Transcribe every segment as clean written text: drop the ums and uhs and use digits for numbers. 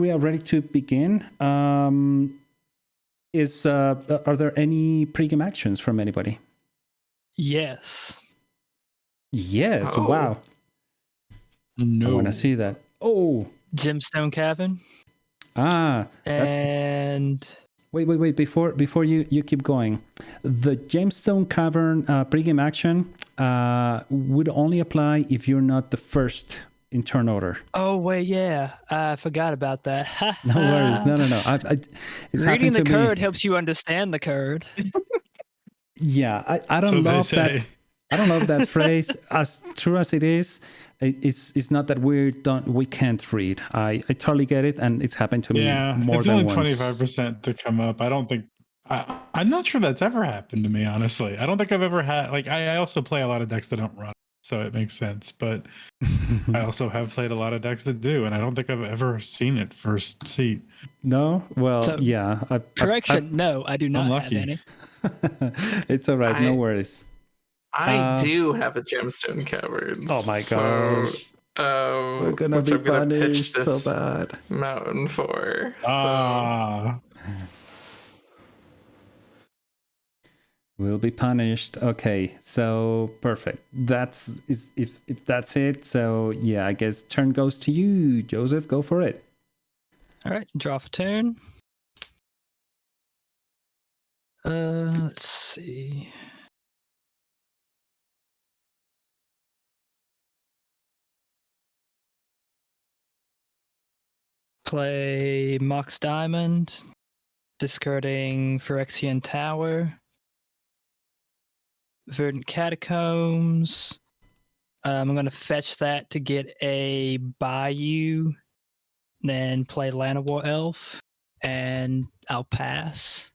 we are ready to begin. Are there any pregame actions from anybody? Yes. Yes. Oh. Wow. No. I want to see that. Oh. Gemstone Cavern. That's... Wait. Before you keep going, the Gemstone Cavern pregame action would only apply if you're not the first in turn order. Oh, wait, yeah. I forgot about that. No worries. No. It's Reading the to code me. helps you understand the code. Yeah, I don't love that. I don't love that phrase. As true as it is, it's not that we can't read. I totally get it, and it's happened to me more than once. It's only 25% to come up. I don't think I'm not sure that's ever happened to me, honestly. I don't think I've ever had, like, I also play a lot of decks that don't run, so it makes sense. But I also have played a lot of decks that do, and I don't think I've ever seen it first seat. No? Well, so, yeah. No, I do not have any. It's all right. No worries. I do have a Gemstone Cavern. Oh my gosh. We're going to be punished so bad. Mountain for. We'll be punished. Okay, so perfect. If that's it. So yeah, I guess turn goes to you, Joseph. Go for it. All right, draw for turn. Let's see. Play Mox Diamond, discarding Phyrexian Tower. Verdant Catacombs. I'm going to fetch that to get a Bayou, then play Llanowar Elf, and I'll pass.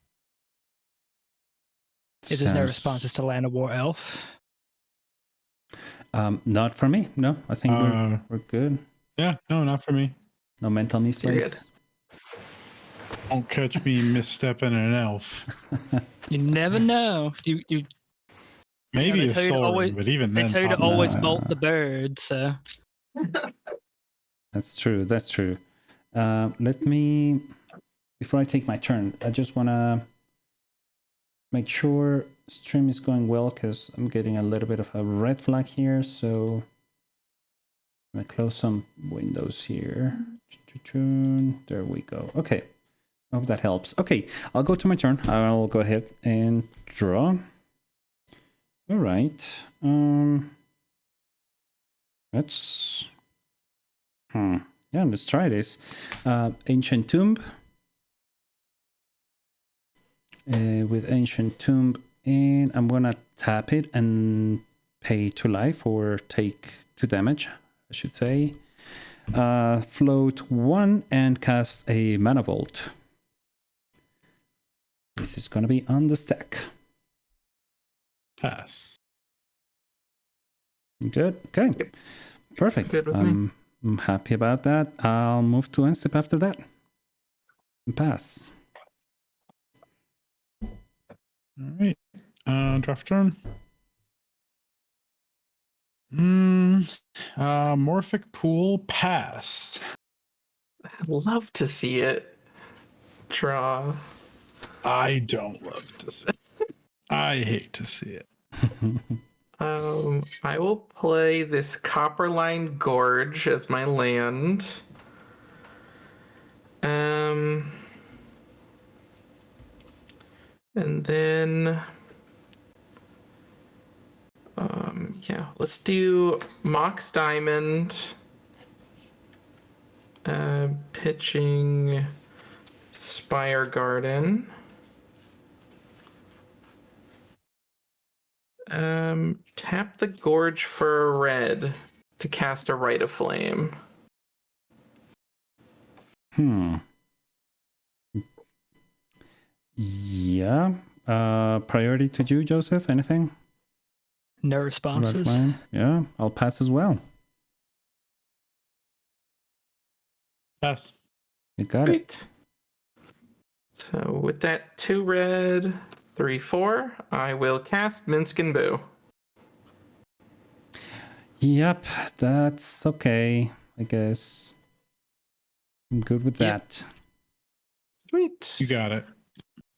If there's no responses to Llanowar Elf. Not for me. No, I think we're good. Yeah, no, not for me. No mental mistakes. Don't catch me misstepping an elf. You never know. You maybe a sword, but even then, they tell you to always bolt the bird. So that's true. Let me, before I take my turn, I just want to make sure stream is going well because I'm getting a little bit of a red flag here. So I'm gonna close some windows here. There we go. Okay. I hope that helps. Okay, I'll go to my turn. I'll go ahead and draw. All right. Let's try this. Ancient Tomb. With Ancient Tomb, and I'm gonna tap it and pay 2 life or take 2 damage, I should say. Float 1 and cast a Mana Vault. This is gonna be on the stack. Pass. Good. Okay. Yep. Perfect. Good with I'm happy about that. I'll move to end step after that. Pass. All right. Draft turn. Morphic Pool, pass. I'd love to see it. Draw. I don't love to see it. I hate to see it. I will play this Copperline Gorge as my land. And then let's do Mox Diamond, pitching Spire Garden. Tap the Gorge for a red to cast a Rite of Flame. Yeah. Priority to you, Joseph? Anything? No responses. Yeah, I'll pass as well. Pass. You got it. So with that 2 red, 3/4, I will cast Minsc and Boo. Yep, that's okay, I guess. I'm good with Yep. that. Sweet. You got it.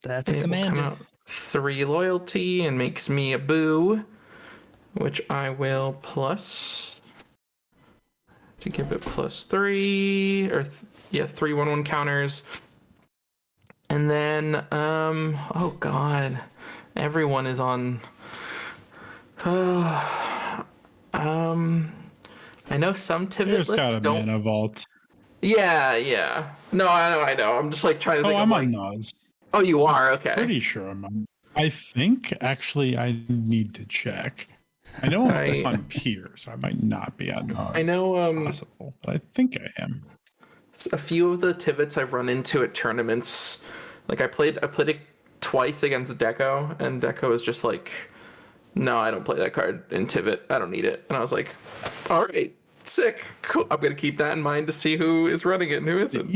That's a It will come commander. out 3 loyalty and makes me a boo, which I will plus to give it +3 or 3 1/1 counters. And then oh god, everyone is on. I know some Tivit There's got a lists don't. mana vault. Yeah. No, I know. I'm just like trying to Oh, think I'm of on like. Naz. Oh, you are okay. Pretty sure I'm on. I think actually I need to check. I know I'm on Pier, so I might not be on Naz. I know. Possible, but I think I am. A few of the Tivits I've run into at tournaments, like I played it twice against Deco, and Deco was just like, "No, I don't play that card in Tivit. I don't need it." And I was like, "All right, sick, cool. I'm gonna keep that in mind to see who is running it and who isn't."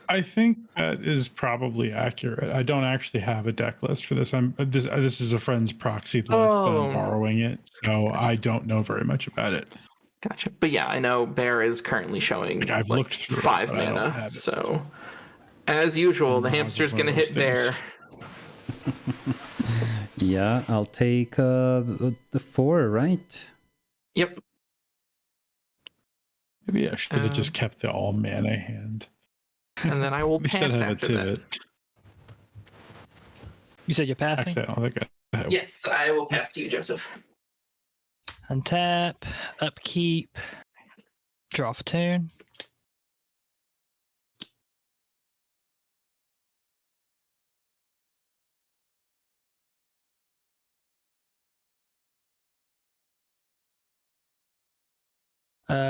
I think that is probably accurate. I don't actually have a deck list for this. This is a friend's proxy list, and I'm borrowing it, so I don't know very much about it. Gotcha. But yeah, I know Bear is currently showing I've looked through 5 it, but I don't mana. have it. So, as usual, the hamster's gonna hit Bear. Yeah, I'll take the 4, right? Yep. Maybe I should have just kept the all mana hand. And then I will At least pass I have a after Tivit. that. You said you're passing? Actually, I don't think I have. Yes, I will pass to you, Joseph. Untap, upkeep, draw for turn.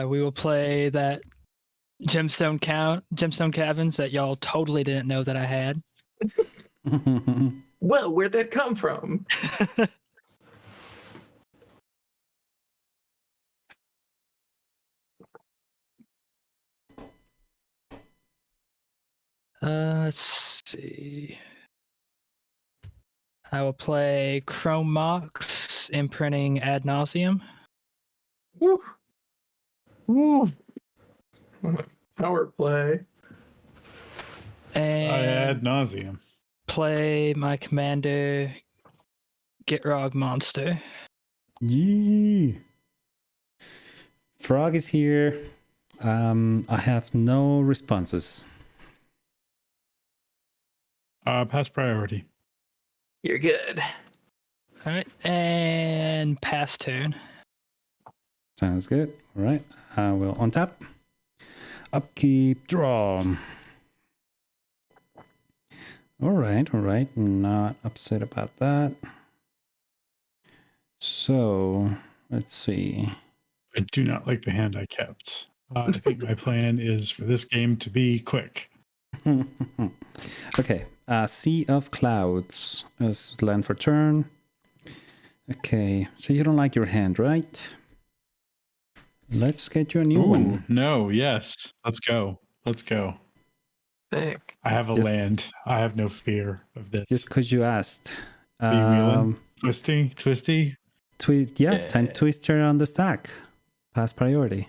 We will play that gemstone caverns that y'all totally didn't know that I had. Well, where'd that come from? Let's see. I will play Kraum Mox, imprinting ad nauseum. Woo. Woo. Power play. And I ad nauseum. play my commander, Gitrog monster. Yee. Frog is here. I have no responses. Pass priority. You're good. All right, and pass turn. Sounds good. All right. I will untap. Upkeep, draw. All right. Not upset about that. So, let's see. I do not like the hand I kept. I think my plan is for this game to be quick. Okay. Sea of Clouds as land for turn. Okay. So you don't like your hand, right? Let's get you a new one. No, yes. Let's go. Sick. I have a Just- land. I have no fear of this. Just because you asked. Are you reeling? Twisty? Time twister on the stack. Pass priority.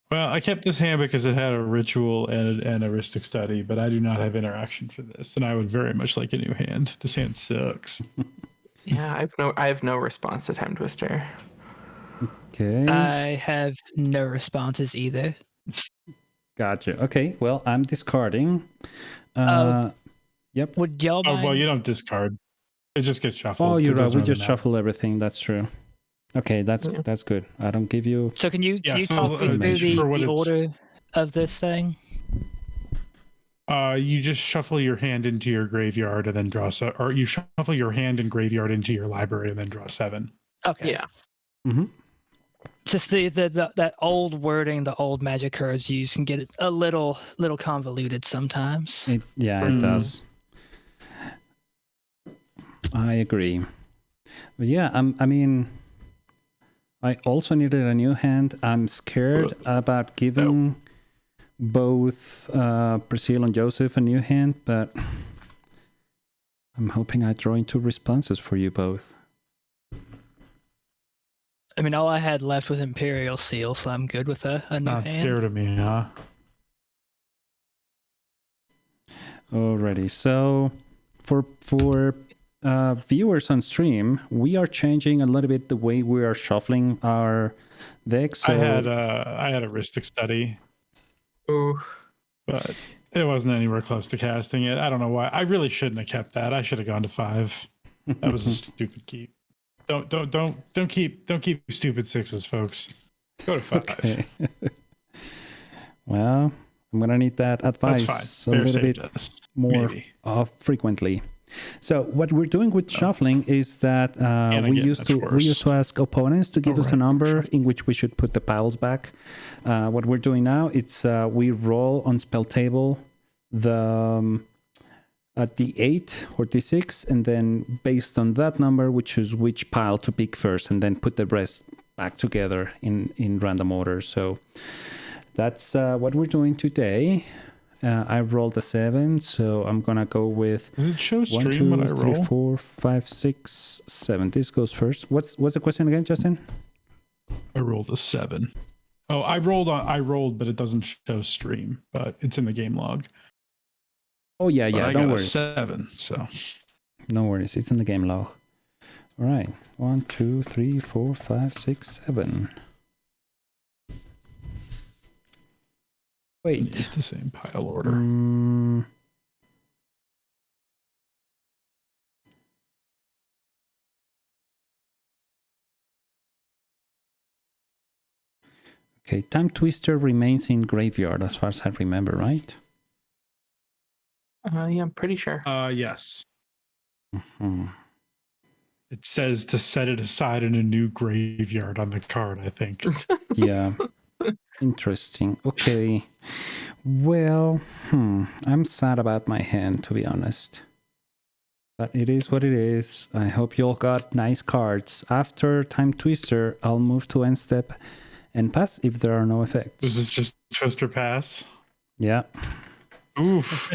Well, I kept this hand because it had a ritual and an heuristic study, but I do not have interaction for this, and I would very much like a new hand. This hand sucks. Yeah, I have no response to Time Twister. Okay. I have no responses either. Gotcha. Okay. Well, I'm discarding. Yep. Would y'all Oh, mind? well, you don't discard. It just gets shuffled. Oh, you're It right. doesn't We really just matter. shuffle everything. That's true. Okay, that's good. I don't give you. So can you Yeah, so, talk me through for what the it's- order of this thing? You just shuffle your hand into your graveyard and then draw or you shuffle your hand and graveyard into your library and then draw 7. Okay. Yeah. Mm-hmm. Just the that old wording, the old magic cards used can get it a little convoluted sometimes. It does. I agree. But yeah, I mean, I also needed a new hand. I'm scared about giving both Pryscilla and Joseph a new hand, but I'm hoping I draw into responses for you both. I mean, all I had left was Imperial Seal, so I'm good with a new Not hand. scared of me, huh? Alrighty, so for viewers on stream, we are changing a little bit the way we are shuffling our decks. So I had a Ristic study, Ooh. but it wasn't anywhere close to casting it. I don't know why. I really shouldn't have kept that. I should have gone to 5. That was a stupid keep. Don't keep stupid 6s, folks. Go to 5. Okay. Well, I'm gonna need that advice a little bit more frequently. So what we're doing with shuffling is that we used to ask opponents to give us a number in which we should put the piles back. What we're doing now, it's we roll on spell table the D8 or D6, and then based on that number, we choose which pile to pick first, and then put the rest back together in random order. So that's what we're doing today. I rolled a 7, so I'm gonna go with. Does it show 1, stream 2, when I 3, roll? 4, 5, 6, 7. This goes first. What's the question again, Justin? I rolled a 7. Oh, I rolled, but it doesn't show stream, but it's in the game log. Oh yeah, But yeah. I Don't got worry. a 7, so No worries. It's in the game log. All right. 1, 2, 3, 4, 5, 6, 7. Wait. it's the same pile order. Okay, Time Twister remains in graveyard as far as I remember, right? Yeah, I'm pretty sure. Yes. Hmm. It says to set it aside in a new graveyard on the card, I think. Yeah. Interesting. Okay. Well, I'm sad about my hand, to be honest. But it is what it is. I hope you all got nice cards. After Time Twister, I'll move to end step and pass if there are no effects. Was this just Twister pass? Yeah. Oof.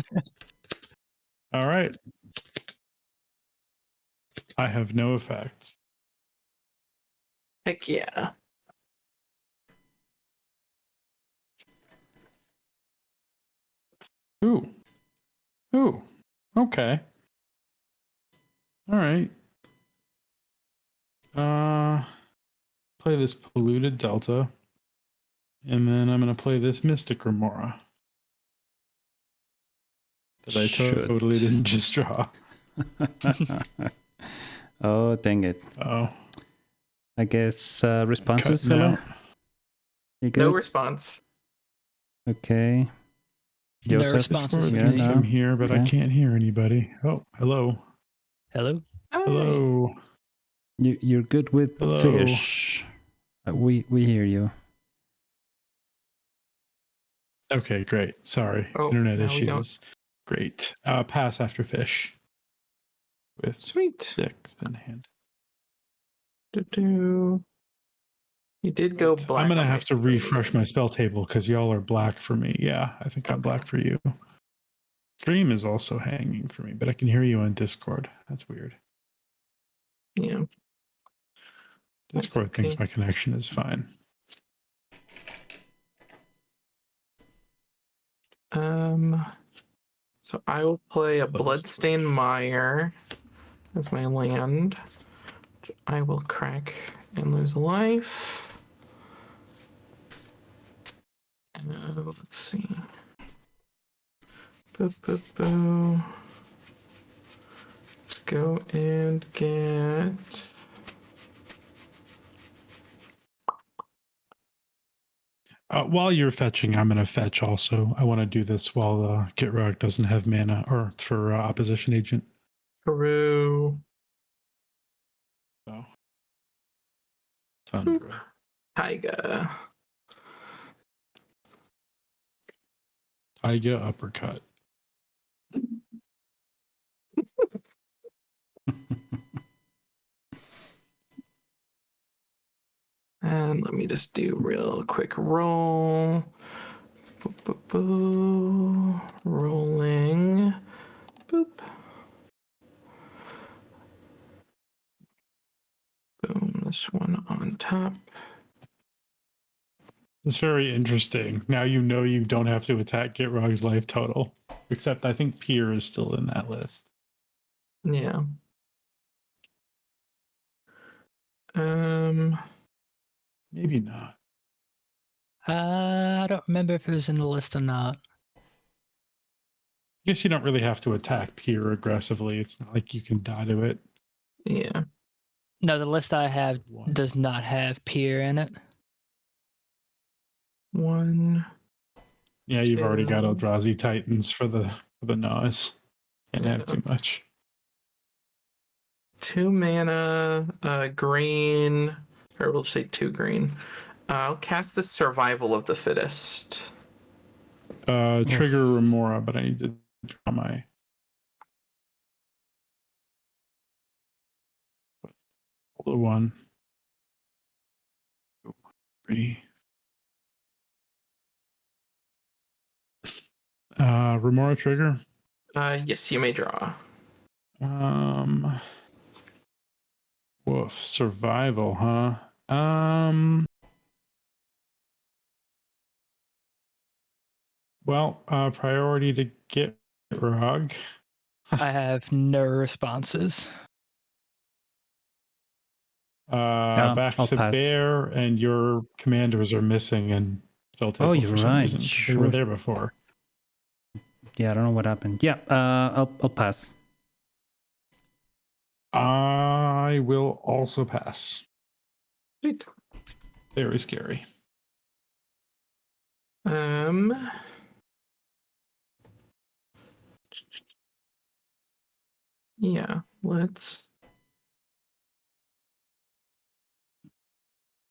All right. I have no effects. Heck yeah. Ooh. Okay. All right. Play this Polluted Delta. And then I'm going to play this Mystic Remora. That I totally didn't just draw. Oh, dang it. Oh. I guess responses, Cut now. Sylvan? You good? No response. Okay. No Joseph? responses Discord for Yeah, me. no. I'm here, but I Yeah. can't hear anybody. Oh, hello. Hello. Hello. You're good with Hello. fish. We hear you. Okay, great. Sorry. Oh, Internet now we don't. issues. Great. Pass after fish. With Sweet. 6 in hand. You did go black. I'm going to on have my to refresh my spell table because y'all are black for me. Yeah, I think I'm black for you. Stream is also hanging for me, but I can hear you on Discord. That's weird. Yeah. Discord okay. thinks my connection is fine. So I will play a Close. Bloodstained Mire as my land. I will crack and lose a life. Let's see. Boo, boo, boo. Let's go and get. While you're fetching, I'm going to fetch also. I want to do this while Gitrog doesn't have mana or for opposition agent. Peru. So. Tundra. Taiga. Taiga uppercut. And let me just do real quick roll. Boop, boop, boop. Rolling. Boop. Boom. This one on top. It's very interesting. Now you know you don't have to attack Gitrog's life total. Except I think Pier is still in that list. Yeah. Maybe not. I don't remember if it was in the list or not. I guess you don't really have to attack Pier aggressively. It's not like you can die to it. Yeah. No, the list I have does not have Pier in it. 1. Yeah, you've already got Two. Eldrazi Titans for the Nas. Can't have too much. 2 mana, green, or we'll say 2 green. I'll cast the Survival of the Fittest. Trigger Remora, but I need to draw my blue one. 3. Remora trigger. Yes, you may draw. Woof. Survival, huh? Well, priority to get Gitrog. I have no responses. Back I'll to pass. Bear, and your commanders are missing and spell table Oh, you're for some right. reason. Sure. They were there before. Yeah, I don't know what happened. Yeah, I'll pass. I will also pass. Sweet. Very scary. Yeah,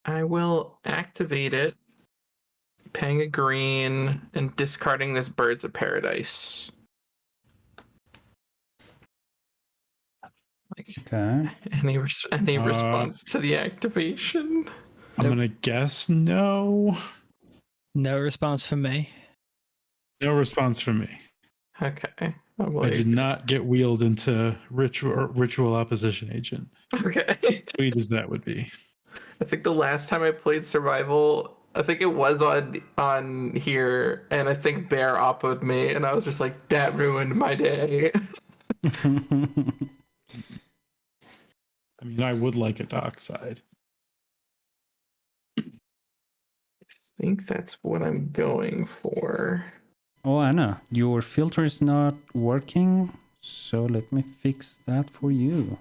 I will activate it, paying a green, and discarding this Birds of Paradise. Okay. Any response to the activation? I'm going to guess no. No response from me. No response from me. Okay. I did not get wheeled into ritual opposition agent. Okay. Sweet as that would be. I think the last time I played Survival, I think it was on here, and I think Bear oppoed me, and I was just like, that ruined my day. I mean, I would like a dark side. I think that's what I'm going for. Oh, Anna, your filter is not working, so let me fix that for you.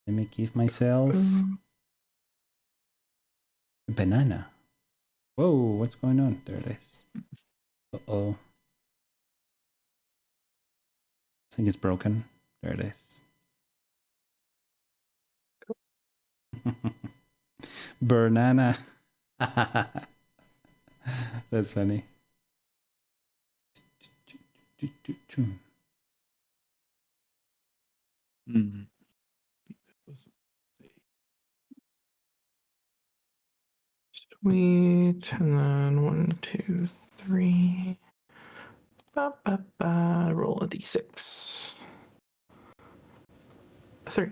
Let me give myself a banana. Whoa, what's going on? There it is. Uh-oh. I think it's broken. There it is. Banana. That's funny. Sweet. And then 1, 2, 3. Roll a d6. 3.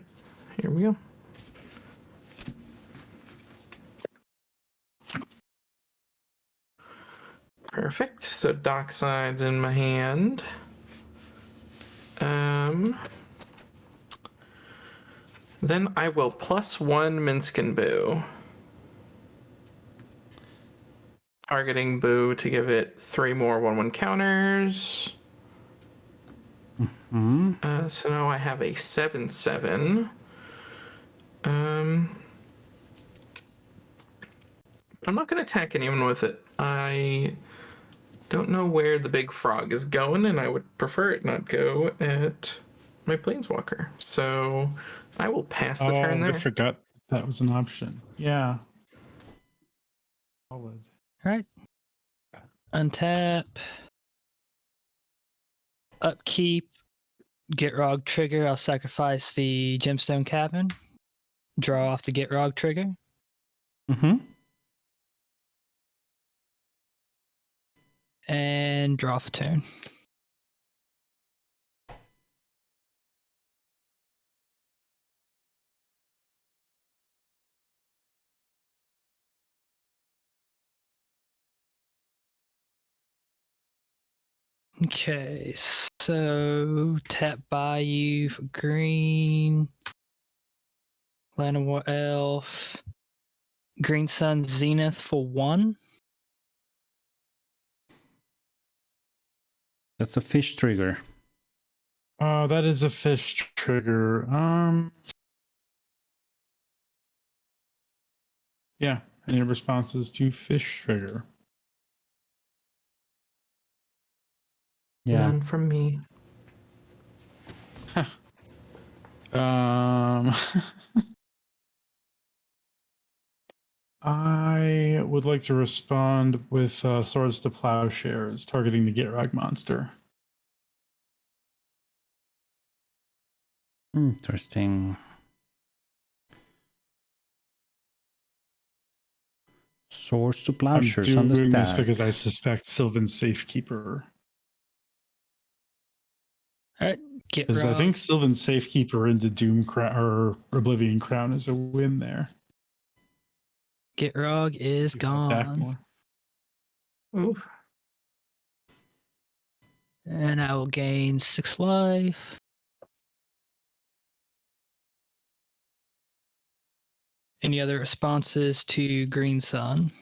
Here we go. Perfect. So Dockside's in my hand. Then I will +1 Minsc Boo. Targeting Boo to give it 3 more 1/1 counters. So now I have a 7/7. I'm not going to attack anyone with it. I don't know where the big frog is going, and I would prefer it not go at my Planeswalker. So I will pass the turn there. I forgot that was an option. Yeah. Solid. All right. Untap. Upkeep. Gitrog trigger. I'll sacrifice the Gemstone Cabin. Draw off the Gitrog trigger. And draw for turn. Okay, so tap Bayou for green. Land of War Elf. Green Sun Zenith for 1. That's a fish trigger. That is a fish trigger. Yeah, any responses to fish trigger? Yeah. None from me. I would like to respond with Swords to Plowshares, targeting the Gitrog monster. Interesting. Swords to Plowshares on the doing this stack. because I suspect Sylvan's Safekeeper. All right, Because I think Sylvan's Safekeeper into Doom Crown or Oblivion Crown is a win there. Gitrog is gone. Ooh. And I will gain 6 life. Any other responses to Green Sun?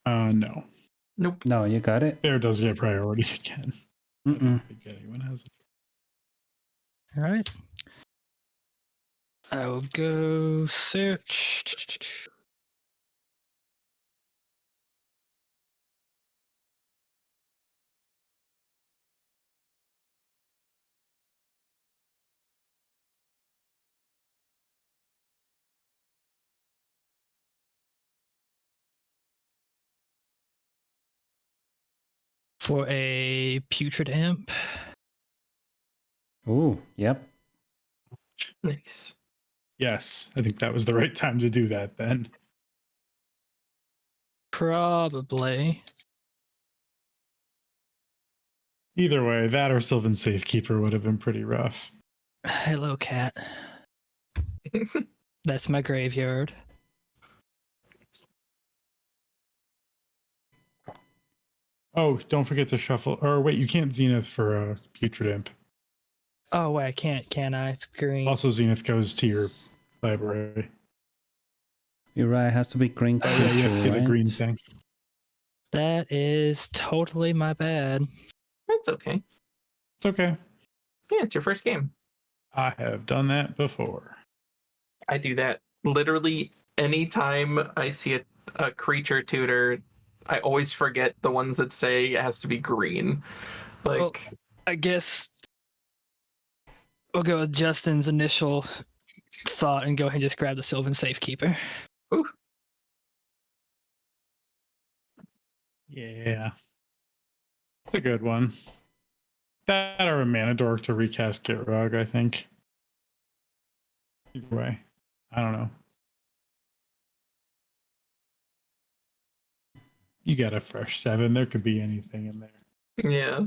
No. Nope. No, you got it. Bear does get priority again. I don't think anyone has it. All right. I will go search. For a Putrid Imp. Oh, yep. Nice. Yes, I think that was the right time to do that then. Probably. Either way, that or Sylvan Safekeeper would have been pretty rough. Hello, cat. That's my graveyard. Oh, don't forget to shuffle. Or wait, you can't Zenith for Putrid Imp. Oh, wait, I can't, can I? It's green. Also, Zenith goes to your library. You're right. It has to be green. Oh, yeah, you have to get a green thing. That is totally my bad. That's okay. It's okay. Yeah, it's your first game. I have done that before. I do that literally anytime I see a creature tutor. I always forget the ones that say it has to be green. Like, Well, I guess we'll go with Justin's initial thought and go ahead and just grab the Sylvan Safekeeper. ooh, Yeah. It's a good one. That or a Mana Dork to recast Gitrog, I think. Either way. I don't know. You got a fresh 7. There could be anything in there. yeah.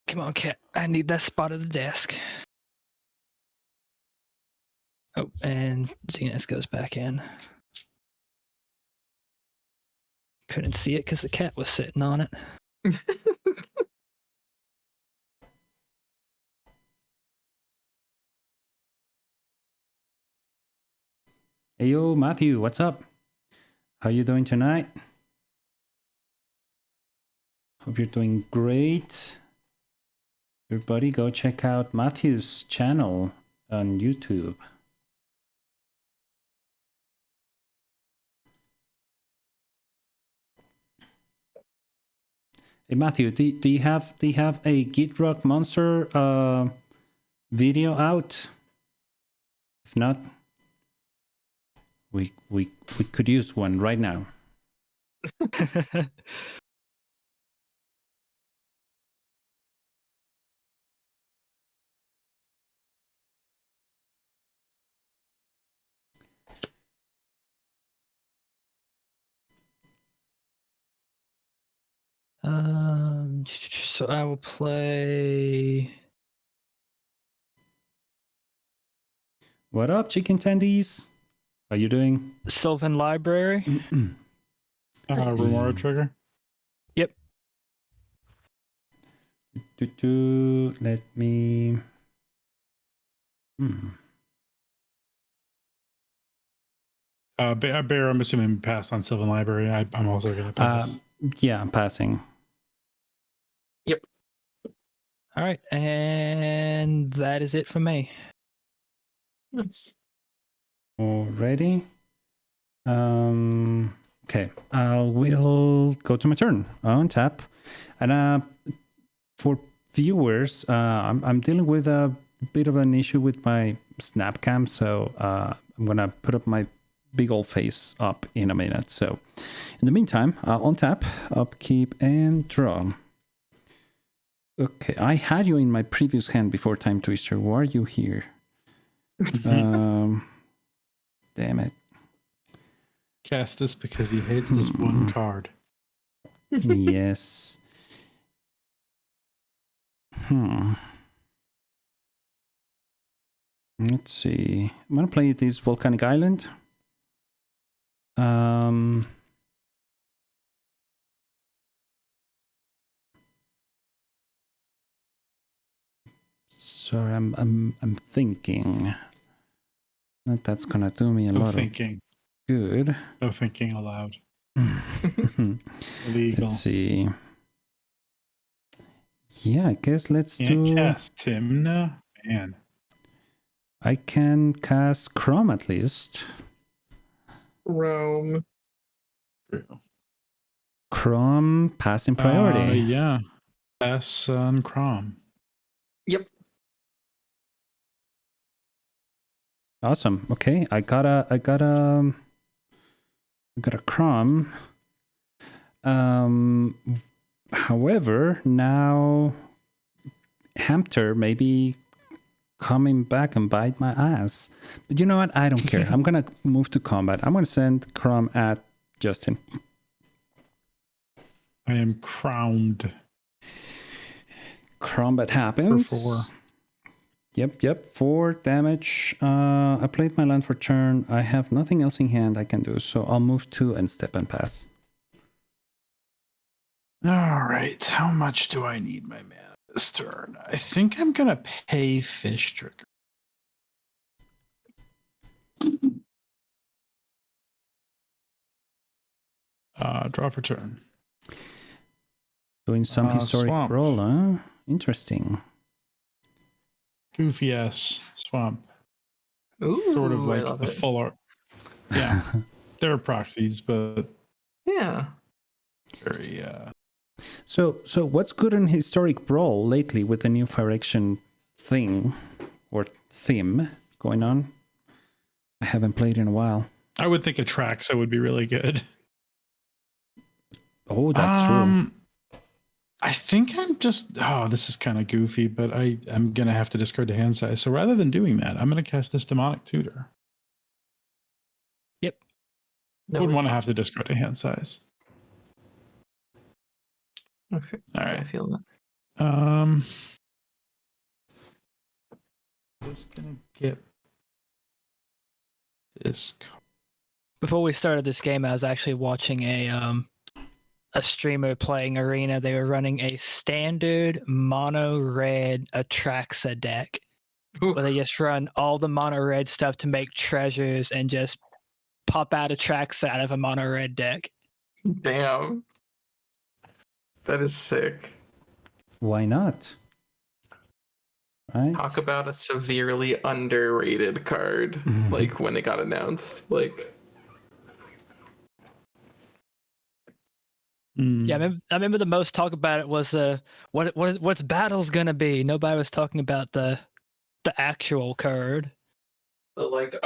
Come on, cat. I need that spot at the desk. Oh, and Zenith goes back in. Couldn't see it because the cat was sitting on it. Hey, yo, Matthew, what's up? How you doing tonight? Hope you're doing great. Everybody, go check out Matthew's channel on YouTube. Hey, Matthew, do you have a Gitrog monster video out? If not, we could use one right now. So I will play. What up, chicken tendies? How you doing? Sylvan Library. Remora trigger? Yep. Let me. Bear, I'm assuming pass on Sylvan Library. I'm also going to pass. Yeah, I'm passing. Yep. All right, and that is it for me. Nice. Already. Okay. We'll go to my turn. On tap, and for viewers, I'm dealing with a bit of an issue with my snap cam, so I'm gonna put up my big old face up in a minute. So in the meantime, on tap, upkeep, and draw. Okay, I had you in my previous hand before Time Twister. Why are you here? Damn it. Cast this because he hates this one card. Yes. Let's see. I'm gonna play this Volcanic Island. Sorry, I'm thinking that's gonna do me a lot of good. No thinking aloud. Illegal. Let's see. Yeah, I guess let's do. Cast Tymna, man. I can cast Kraum at least. Rome. Kraum passing priority. Yeah. Pass on Kraum. Yep. Awesome. Okay, I got a Kraum. However, now Hampter may be coming back and bite my ass. But you know what? I don't care. I'm gonna move to combat. I'm gonna send Kraum at Justin. I am crowned. Combat happens. For 4. Yep. 4 damage. I played my land for turn. I have nothing else in hand I can do, so I'll move 2 and step and pass. All right. How much do I need my mana this turn? I think I'm gonna pay Fish Trigger. Draw for turn. Doing some historic swamp. roll, huh? Interesting. Goofy ass swamp. Ooh, Sort of I like love the it. full art. Yeah. There are proxies, but Yeah. very So what's good in historic brawl lately with the new Phyrexian thing or theme going on? I haven't played in a while. I would think Atraxa would be really good. Oh, that's true. I think I'm just this is kind of goofy, but I'm gonna have to discard the hand size. So rather than doing that, I'm gonna cast this Demonic Tutor. Yep. I would want to have to discard a hand size. Okay. All right. I feel that. Just gonna get this. Before we started this game, I was actually watching a streamer playing Arena. They were running a standard mono red Atraxa deck, where they just run all the mono red stuff to make treasures and just pop out Atraxa out of a mono red deck. Damn. That is sick. Why not? Right? Talk about a severely underrated card. Like when it got announced. Like Yeah, I remember the most talk about it was what's battle's gonna be. Nobody was talking about the actual card. but like,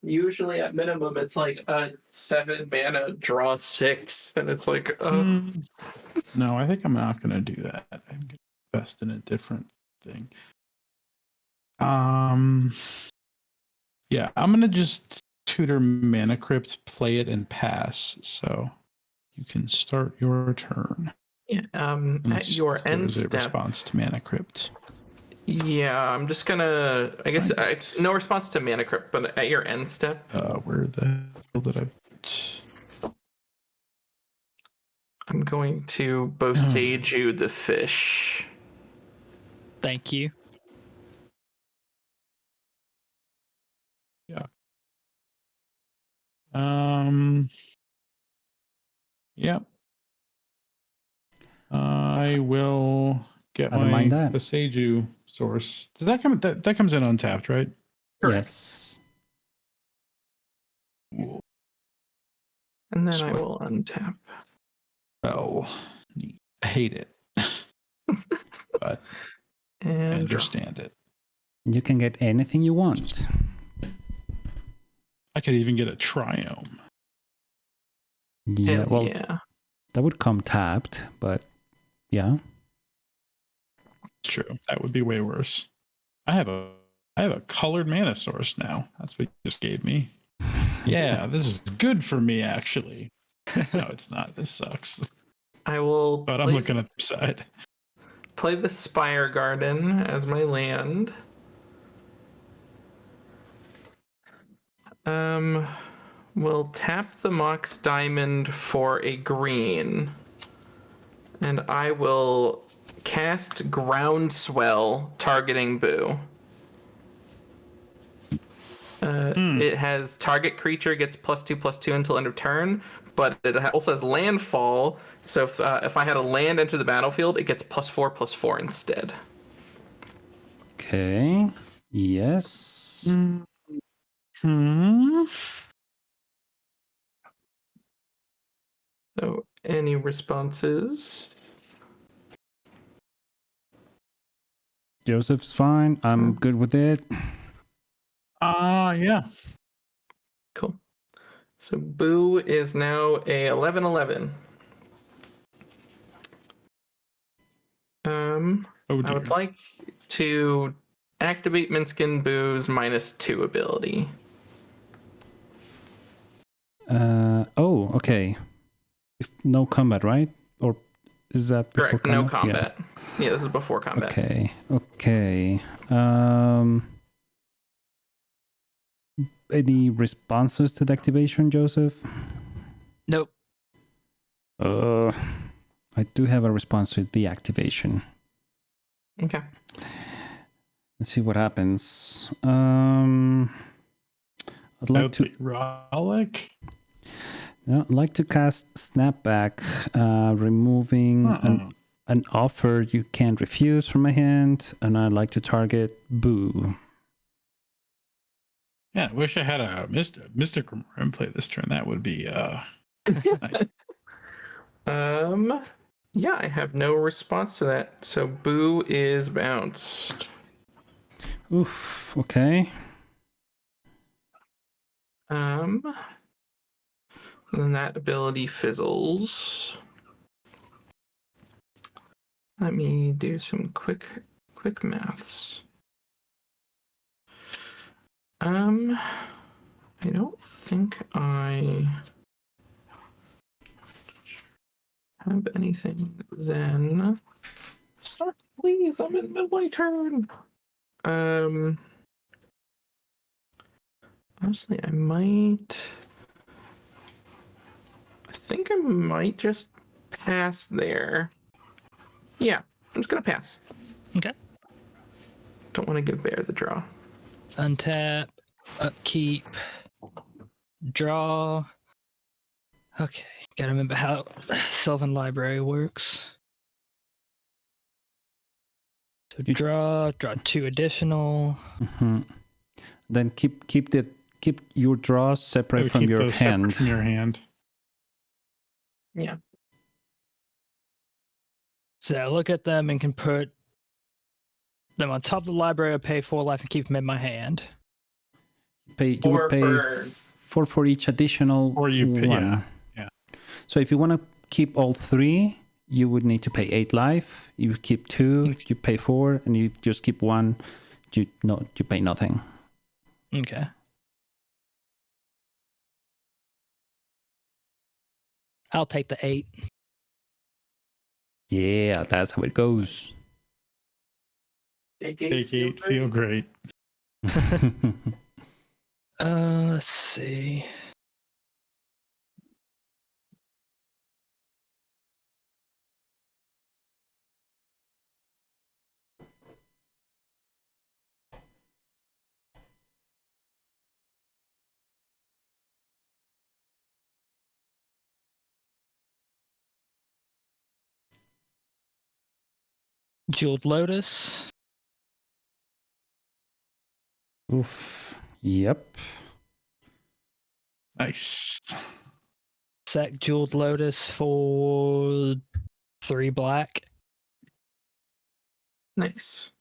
usually at minimum it's like a 7 mana draw 6, and it's like No, I think I'm not gonna do that. I'm gonna invest in a different thing. Yeah, I'm gonna just tutor Mana Crypt, play it, and pass. So you can start your turn. yeah, at your end step. Response to Mana Crypt. Yeah, I'm just gonna. I guess no response to Mana Crypt, but at your end step. Where the hell did I put? I'm going to Bosage you the fish. Thank you. Yeah. Yeah. I will get I don't mind my that. Paseju source. Does that come? That comes in untapped, right? Correct. Yes. And then I will untap. Oh, I hate it, but I And draw. understand it. You can get anything you want. I could even get a Triome. Yeah, Hell well, yeah. that would come tapped, but yeah. True, that would be way worse. I have a colored mana source now. That's what you just gave me. Yeah, this is good for me actually. No, it's not. This sucks. I will But I'm looking at the side. play the Spire Garden as my land. We'll tap the Mox Diamond for a green. And I will cast Groundswell targeting Boo. It has target creature gets +2/+2 until end of turn, but it also has landfall. So if I had a land enter the battlefield, it gets +4/+4 instead. Okay. Yes. Hmm. So any responses? Joseph's fine. I'm good with it. Yeah. Cool. So Boo is now a 11/11. Oh I would dear. like to activate Minsc and Boo's -2 ability. Oh, okay. If no combat, right? Or is that before Correct. combat? No combat. Yeah, this is before combat. Okay. Okay. Any responses to the activation, Joseph? Nope. I do have a response to the activation. Okay. Let's see what happens. I'd like to Relic. I'd like to cast Snapback, removing an offer you can't refuse from my hand, and I'd like to target Boo. Yeah, I wish I had a Mystic Grim play this turn. That would be nice. Yeah, I have no response to that. So Boo is bounced. Oof. Okay. Then that ability fizzles. Let me do some quick maths. I don't think I have anything then. Start, please. I'm in the middle of my turn. Honestly, I think I might just pass there. Yeah, I'm just gonna pass. Okay. Don't want to give Bear the draw. Untap, upkeep, draw. Okay, gotta remember how Sylvan Library works. So draw 2 additional. Mm-hmm. Then keep your draws separate from Keep your those separate hand. from your hand. Yeah. So I look at them and can put them on top of the library or pay 4 life and keep them in my hand. You would pay 4 for each additional Or you pay, one. Yeah. So if you want to keep all 3, you would need to pay 8 life. You keep 2, you pay 4, and you just keep 1. You pay nothing. Okay. I'll take the 8. Yeah, that's how it goes. Take Take 8, feel great. Let's see. Jeweled Lotus. Oof. Yep. Nice. Sack Jeweled Lotus for 3 black. Nice.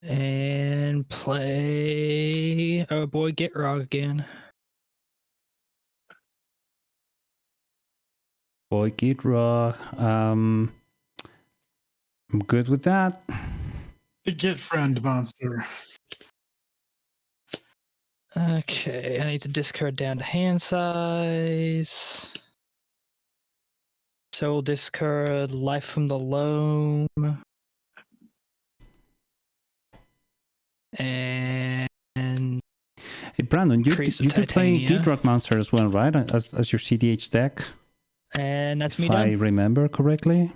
And play. Oh boy, Gitrog again. Boy, Gitrog. I'm good with that. The Get Friend monster. Okay, I need to discard down to hand size. So we'll discard Life from the Loam. And Hey, Brandon, you Priest do of play Titania. Gitrog monster as well, right? As your cEDH deck, and that's if me I done. remember correctly.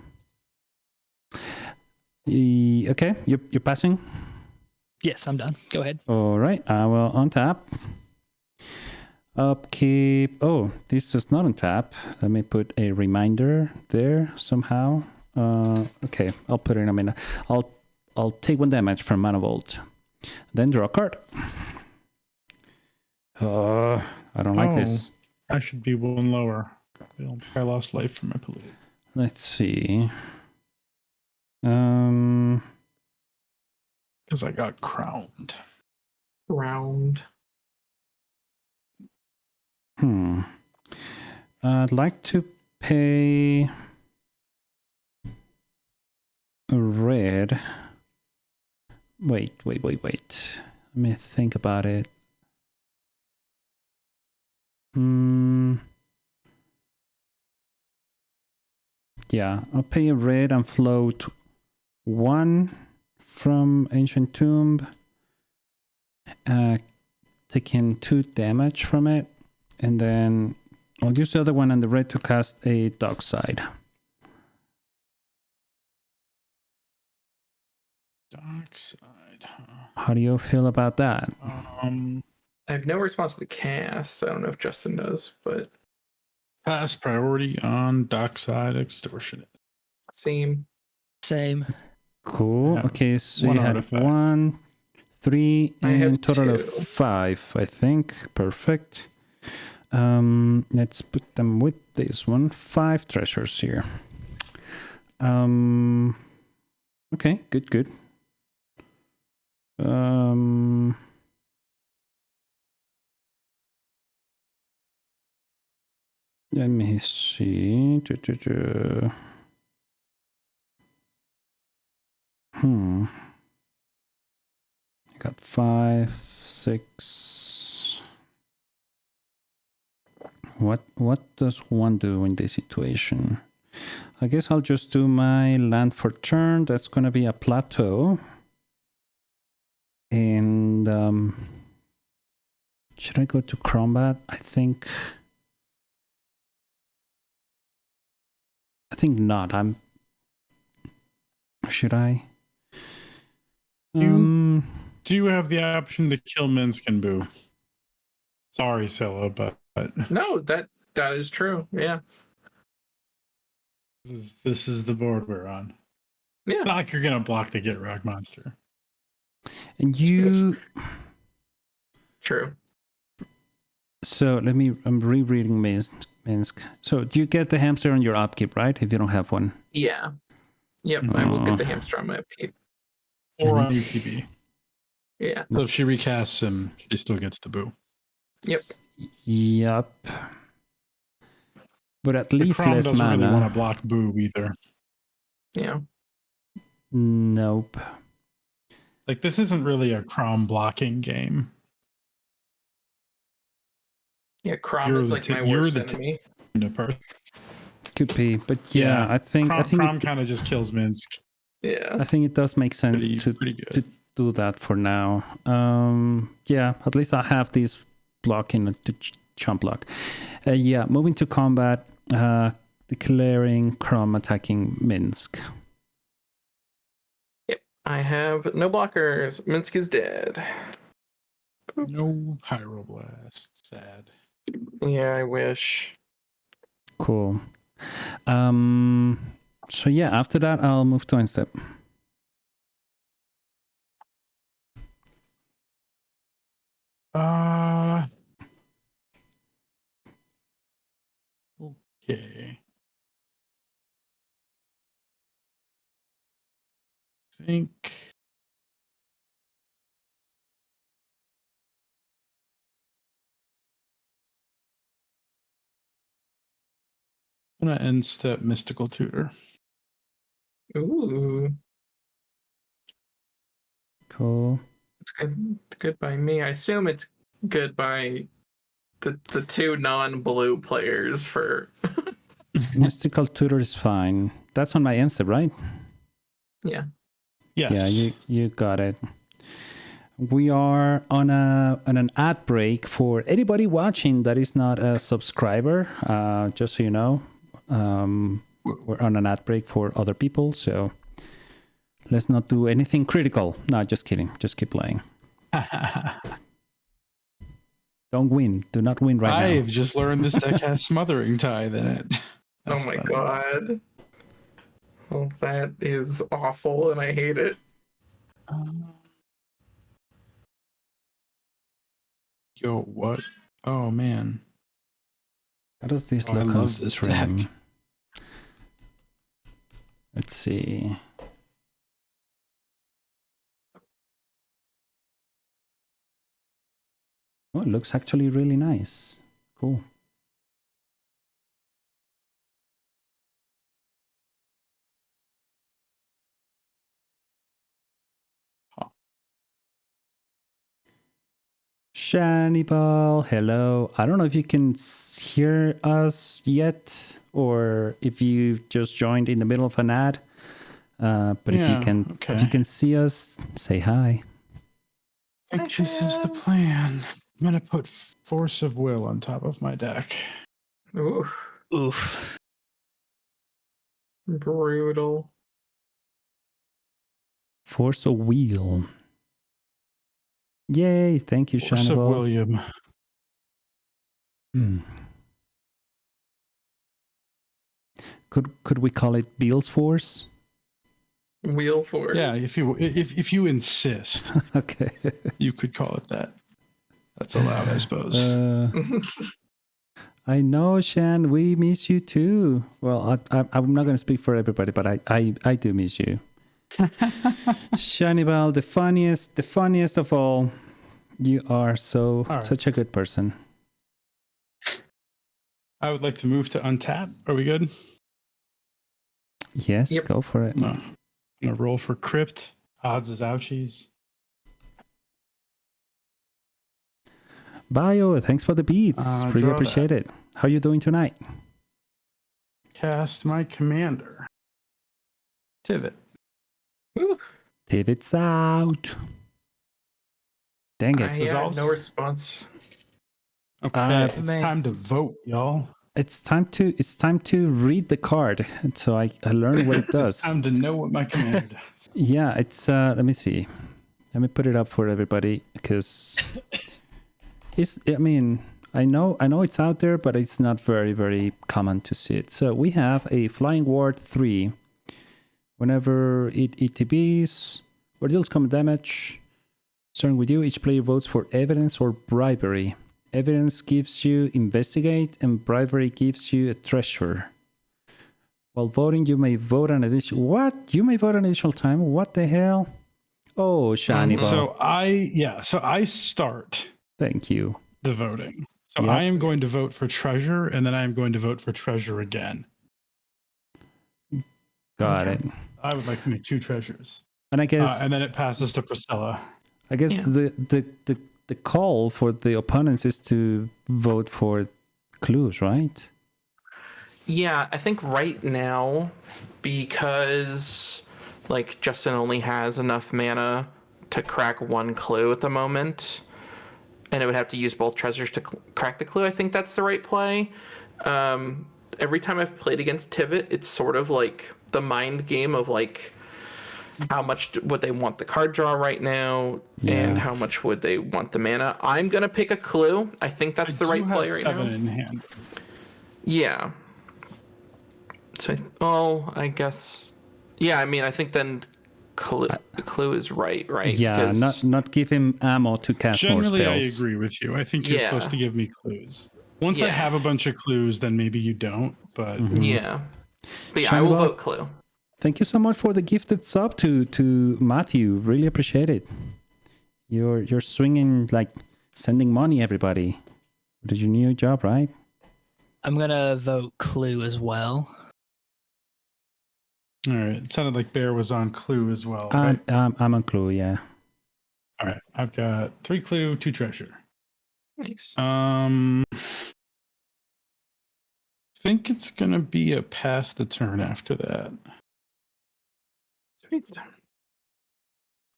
Okay, you're passing. Yes, I'm done. Go ahead. All right, I will untap. Upkeep. Oh, this does not untap. Let me put a reminder there somehow. Okay, I'll put it in a minute. I'll take 1 damage from Mana Vault. Then draw a card. I don't like this. I should be 1 lower. I lost life from my polluted. Let's see. Because I got crowned. Round. I'd like to pay a red. Wait. Let me think about it. Yeah, I'll pay a red and float 1 from Ancient Tomb, taking 2 damage from it, and then I'll use the other one and the red to cast a Dark Side. Dark side, huh? How do you feel about that? I have no response to the cast. I don't know if Justin does, but Pass priority on dockside extortion. same. Same. Cool. I have Okay, so 1 you had artifact. 1, 3, I have and total 2. of 5, I think. Perfect. Let's put them with this one. 5 treasures here. Okay, good. Let me see. I got 5, 6. What does 1 do in this situation? I guess I'll just do my land for turn. That's gonna be a plateau. And should I go to combat? I think not. Should I? Do you have the option to kill Minsc and Boo? Sorry, Scylla, but No, that is true. Yeah. this is the board we're on. Yeah. It's not like you're gonna block the Gitrog monster. And you. True. So I'm rereading Minsc. So do you get the hamster on your upkeep, right? If you don't have one. Yeah. Yep. I will get the hamster on my upkeep. Or on And ETB. Yeah. So if she recasts him, she still gets the Boo. Yep. Yep. But at The least Kraum less doesn't really want to mana. block Boo either. Yeah. Nope. Like, this isn't really a Kraum blocking game. Yeah. Kraum You're is the like t- my you're worst the t- enemy. Could be, but yeah, I think Kraum kind of just kills Minsc. Yeah. I think it does make sense Pretty good. to do that for now. Yeah, at least I have this blocking to chump block. Yeah, moving to combat, declaring Kraum attacking Minsc. Yep. I have no blockers. Minsc is dead. No Pyroblast. Sad. Yeah, I wish. Cool. So yeah, after that, I'll move to end step. Okay. I think I'm gonna end step Mystical Tutor. Ooh, Cool. it's good. Good by me. I assume it's good by the two non-blue players for. Mystical Tutor is fine. That's on my end step, right? Yeah. Yes. Yeah, you got it. We are on an ad break for anybody watching that is not a subscriber. Just so you know, we're on an ad break for other people. So let's not do anything critical. No, just kidding. Just keep playing. Don't win. Do not win right now. I've just learned this deck has Smothering Tithe in it. Oh my god. Well, that is awful, and I hate it. Yo, what? Oh man. How does this I look on love this stream? deck. Let's see. Oh, it looks actually really nice. Cool. Shannibal, hello. I don't know if you can hear us yet, or if you just joined in the middle of an ad. But if you can see us, say hi. I think this is the plan. I'm gonna put Force of Will on top of my deck. Oof. Oof. Brutal. Force a wheel. Yay! Thank you, Force of Shannibal. William. Could we call it Beal's Force? Wheel force. Yeah, if you insist, Okay. you could call it that. That's allowed, I suppose. I know, Shan. We miss you too. Well, I'm not going to speak for everybody, but I do miss you. Shannibal, the funniest of all. You are such a good person. I would like to move to untap. Are we good? Yes, Yep. Go for it. No. I'm gonna roll for Crypt. Odds is ouchies. Bio, thanks for the beats. Really draw appreciate it. How you doing tonight? Cast my commander. Tivit. Tivit's out. Dang it. Yeah, no response. Okay, it's time to vote, y'all. It's time to read the card, and so I learn what it does. It's time to know what my commander does. Yeah, it's let me see. Let me put it up for everybody because I know it's out there, but it's not very, very common to see it. So we have a Flying Ward 3. Whenever it ETBs or deals common damage, starting with you, each player votes for evidence or bribery. Evidence gives you investigate, and bribery gives you a treasure. While voting, you may vote an additional... What? You may vote an additional time? What the hell? Oh, Shannibal. So I start. Thank you. The voting. So Yep. I am going to vote for treasure, and then I am going to vote for treasure again. Got it. I would like to make 2 treasures. And I guess... and then it passes to Pryscilla. I guess the call for the opponents is to vote for clues, right? Yeah, I think right now, because like Justin only has enough mana to crack 1 clue at the moment, and it would have to use both treasures to crack the clue, I think that's the right play. Every time I've played against Tivit, it's sort of like the mind game of like how much would they want the card draw right now, and how much would they want the mana. I'm gonna pick a clue. I think that's the right play right now. In hand. Yeah. So, I guess. Yeah, I mean, I think then clue is right? Yeah, not give him ammo to cast more spells. Generally, I agree with you. I think you're supposed to give me clues. Once I have a bunch of clues, then maybe you don't. But yeah, but yeah, I will vote clue. Thank you so much for the gifted sub to Matthew. Really appreciate it. You're swinging, like sending money, everybody. Did your new job, right? I'm gonna vote clue as well. All right. It sounded like Bear was on clue as well. Right? I'm on clue, yeah. All right. I've got 3 clue, 2 treasure. Nice. I think it's gonna be a pass the turn after that. Sweet.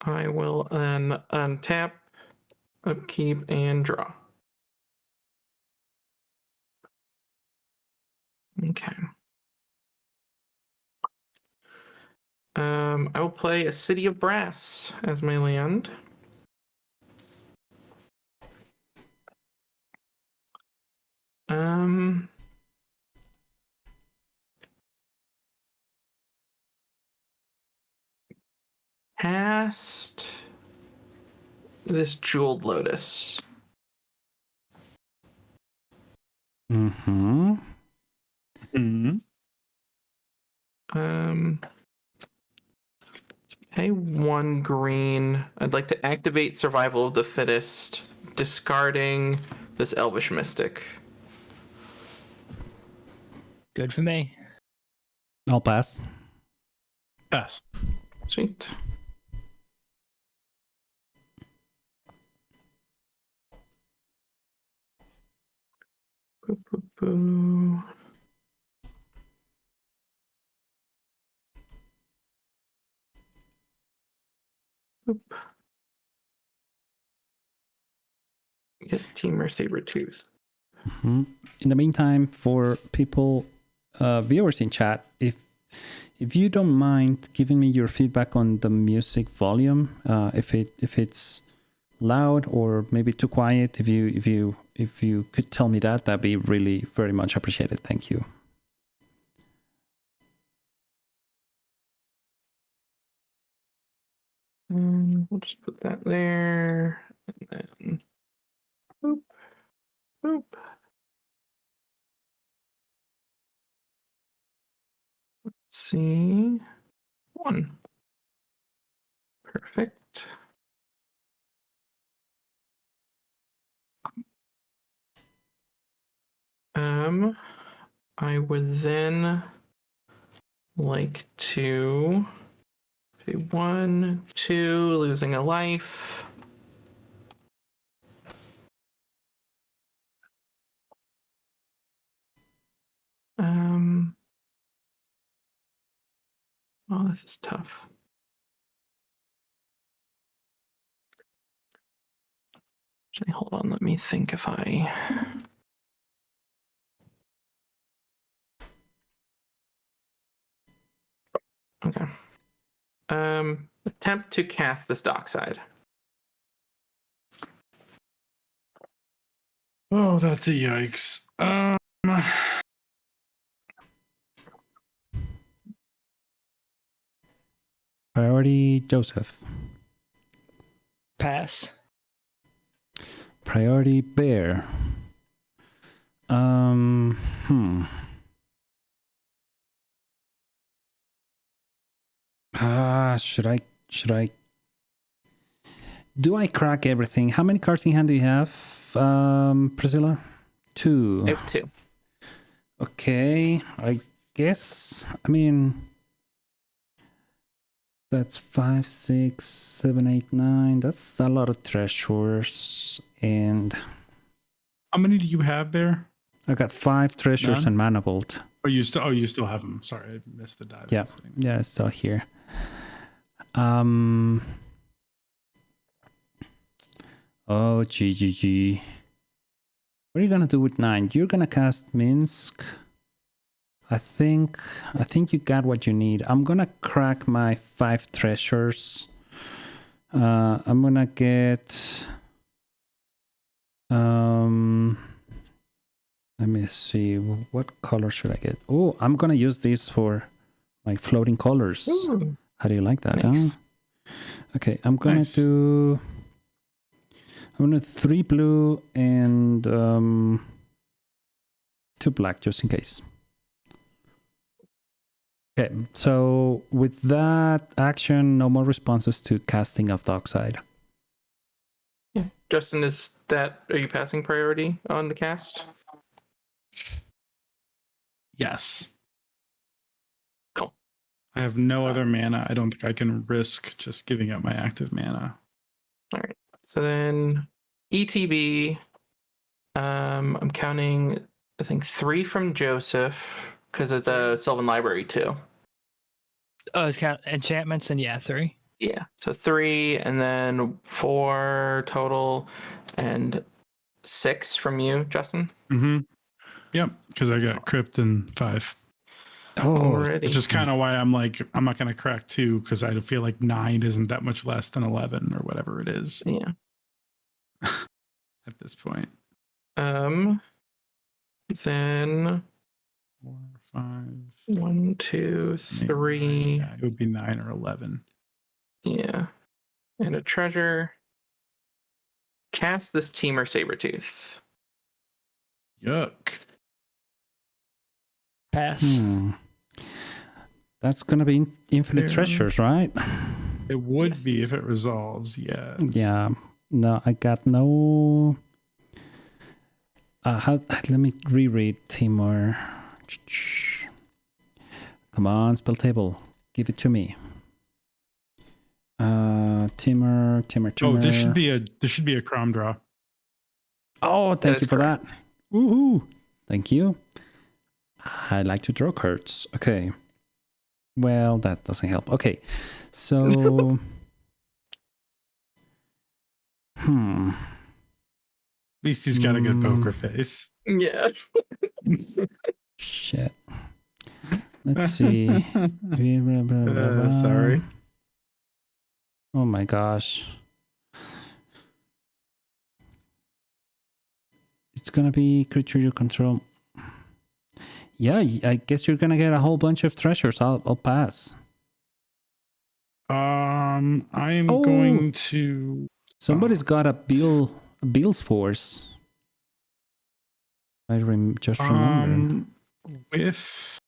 I will then untap, upkeep, and draw. Okay. I will play a City of Brass as my land. Cast this Jeweled Lotus. Mm-hmm. Pay 1 green. I'd like to activate Survival of the Fittest, discarding this Elvish Mystic. Good for me. I'll pass. Pass. Sweet. Boo, boo, boo. Boop. Get Teamer Sabertooth. Mm-hmm. In the meantime, for people, viewers in chat, if you don't mind giving me your feedback on the music volume, if it's loud or maybe too quiet, if you could tell me that, that'd be really very much appreciated. Thank you. We'll just put that there, and then boop, boop. Let's see, 1. Perfect. I would then like to do 1, 2, losing a life. Oh, this is tough. Actually, hold on, let me think if I... Okay. Attempt to cast this Dockside. Oh, that's a yikes. Priority Joseph. Pass. Priority Bear. Should I do I crack everything? How many cards in hand do you have, Pryscilla? 2. I have 2. Okay, I guess. I mean, that's 5, 6, 7, 8, 9. That's a lot of treasures. And how many do you have there? I got 5 treasures and mana bolt. Oh, you still have them. Sorry, I missed the die. Yeah, it's still here. Oh, GGG. What are you gonna do with 9? You're gonna cast Minsc. I think you got what you need. I'm gonna crack my 5 treasures. I'm gonna get Let me see. What color should I get? Oh, I'm gonna use this for my floating colors. Ooh, How do you like that? nice. Huh? Okay, I'm gonna Nice. do. I'm gonna 3 blue and 2 black just in case. Okay, so with that action, no more responses to casting of the oxide. Yeah. Justin, are you passing priority on the cast? Yes. Cool. I have no other mana. I don't think I can risk just giving up my active mana. All right. So then ETB, I'm counting, I think 3 from Joseph because of the Sylvan Library too. Oh, it's count enchantments and yeah, 3. Yeah. So 3 and then 4 total and 6 from you, Justin. Mm-hmm. Yep, because I got crypt and 5. Already. Which is kind of why I'm like, I'm not going to crack 2 because I feel like 9 isn't that much less than 11 or whatever it is Yeah. at this point. Then 4, 5, 1, 2, 3. Yeah, it would be 9 or 11. Yeah. And a treasure. Cast this Temur Sabertooth. Yuck. Pass. That's gonna be infinite There. treasures, right? It would Yes. be if it resolves, yeah. Yeah. No, I got no. Let me reread Timur. Come on, spell table. Give it to me. Timur. Oh, this should be a Kraum draw. Oh, thank is you for correct. that. Woohoo! Thank you. I like to draw cards. Okay. Well, that doesn't help. Okay. So At least he's got a good poker face. Yeah. shit. Let's see. Sorry. Oh my gosh. It's gonna be creature you control. Yeah, I guess you're gonna get a whole bunch of treasures. I'll pass. I'm Oh. going to. Somebody's got a Bill's Force. I just remembered. With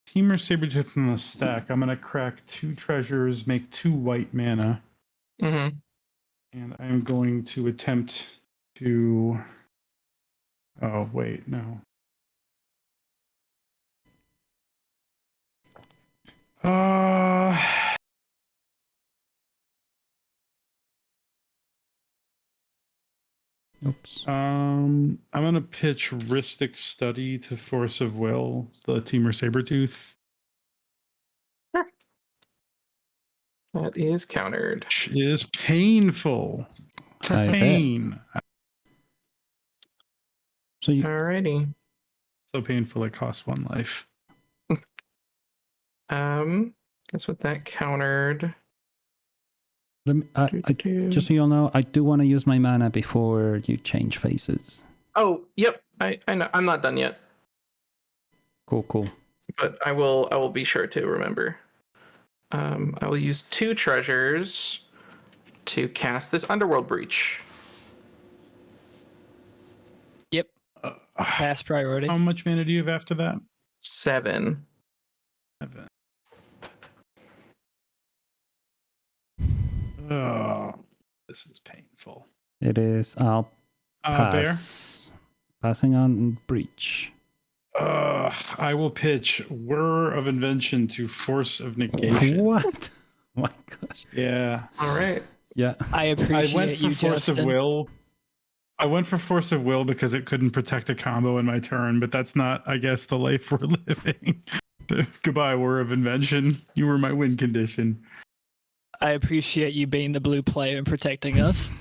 Temur Sabertooth in the stack, I'm gonna crack 2 treasures, make 2 white mana, Mm-hmm. and I'm going to attempt to. Oh wait, no. Oops. I'm gonna pitch Ristic Study to Force of Will, the Temur Sabertooth. That is countered. Which is painful. I bet. Pain. So you, Alrighty. So painful it costs 1 life. Guess what that countered. let me, just so you all know, I do want to use my mana before you change faces. Oh, yep. I know. I'm not done yet, Cool. but I will be sure to remember. I will use 2 treasures to cast this Underworld Breach. Yep. Pass priority. How much mana do you have after that? 7. 7. Oh, this is painful. It is. I'll Bear? pass. Passing on breach. I will pitch Whir of Invention to Force of Negation. What? Oh my gosh. Yeah. All right. Yeah. I appreciate I went for you, Force Justin. of Will. I went for Force of Will because it couldn't protect a combo in my turn, but that's not, I guess, the life we're living. Goodbye, Whir of Invention. You were my win condition. I appreciate you being the blue player and protecting us.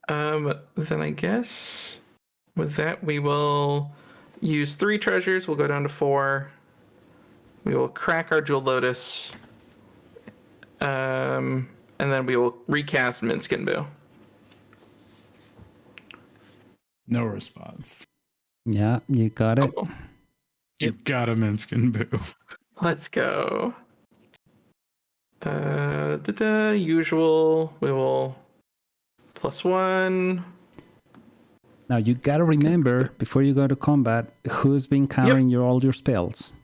Then I guess with that we will use 3 treasures. We'll go down to 4. We will crack our Jewel Lotus. And then we will recast Minsc and Boo. No response. Yeah, you got it. Oh, You got a Minsc and Boo. let's go. Usual. We will +1. Now you gotta remember before you go to combat who's been countering all your spells.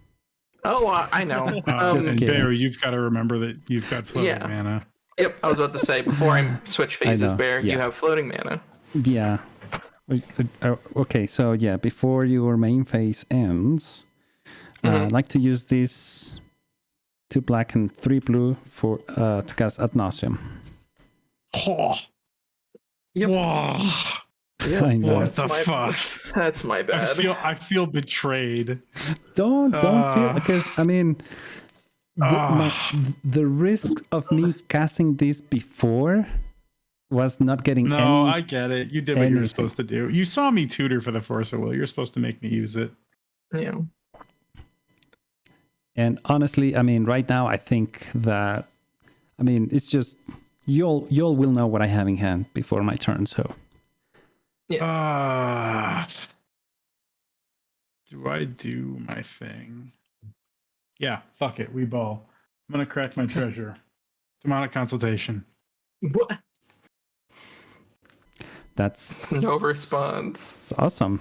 Oh, I know. Just And kidding. Bear, you've got to remember that you've got floating Yeah. mana. Yep, I was about to say, before I switch phases, know, Bear, yeah. you have floating mana. Yeah. Okay, so yeah, before your main phase ends, I'd like to use this 2 black and 3 blue for to cast Ad Nauseam. Oh. Yep. Whoa. I know. What the my- fuck? That's my bad. I feel betrayed. Don't feel, because I mean, the risk of me casting this before was not getting No, any. I get it. You did what you were anything. supposed to do. You saw me tutor for the Force of Will. You're supposed to make me use it. Yeah. And honestly, I mean, right now, I think that, I mean, it's just y'all will know what I have in hand before my turn. So Do I do my thing? Yeah, fuck it. We ball. I'm gonna crack my treasure. Demonic consultation. What? that's No response. It's awesome.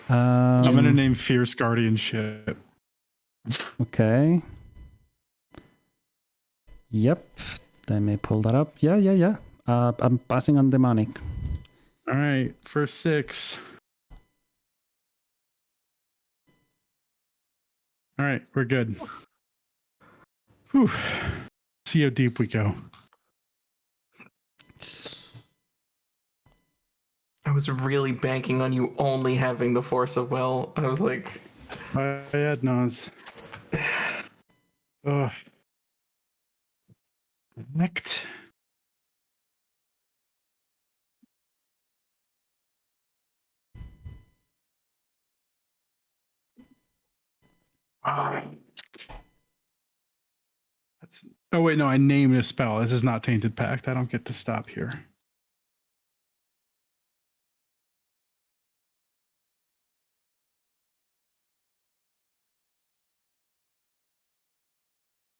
I'm gonna name Fierce Guardianship. Okay. Yep. Let me pull that up. Yeah. I'm passing on demonic. All right, for 6. All right, we're good. Whew. See how deep we go. I was really banking on you only having the Force of Will. I was like, I had nose. Ugh. Connect. That's. Oh wait, no, I named a spell. This is not Tainted Pact. I don't get to stop here.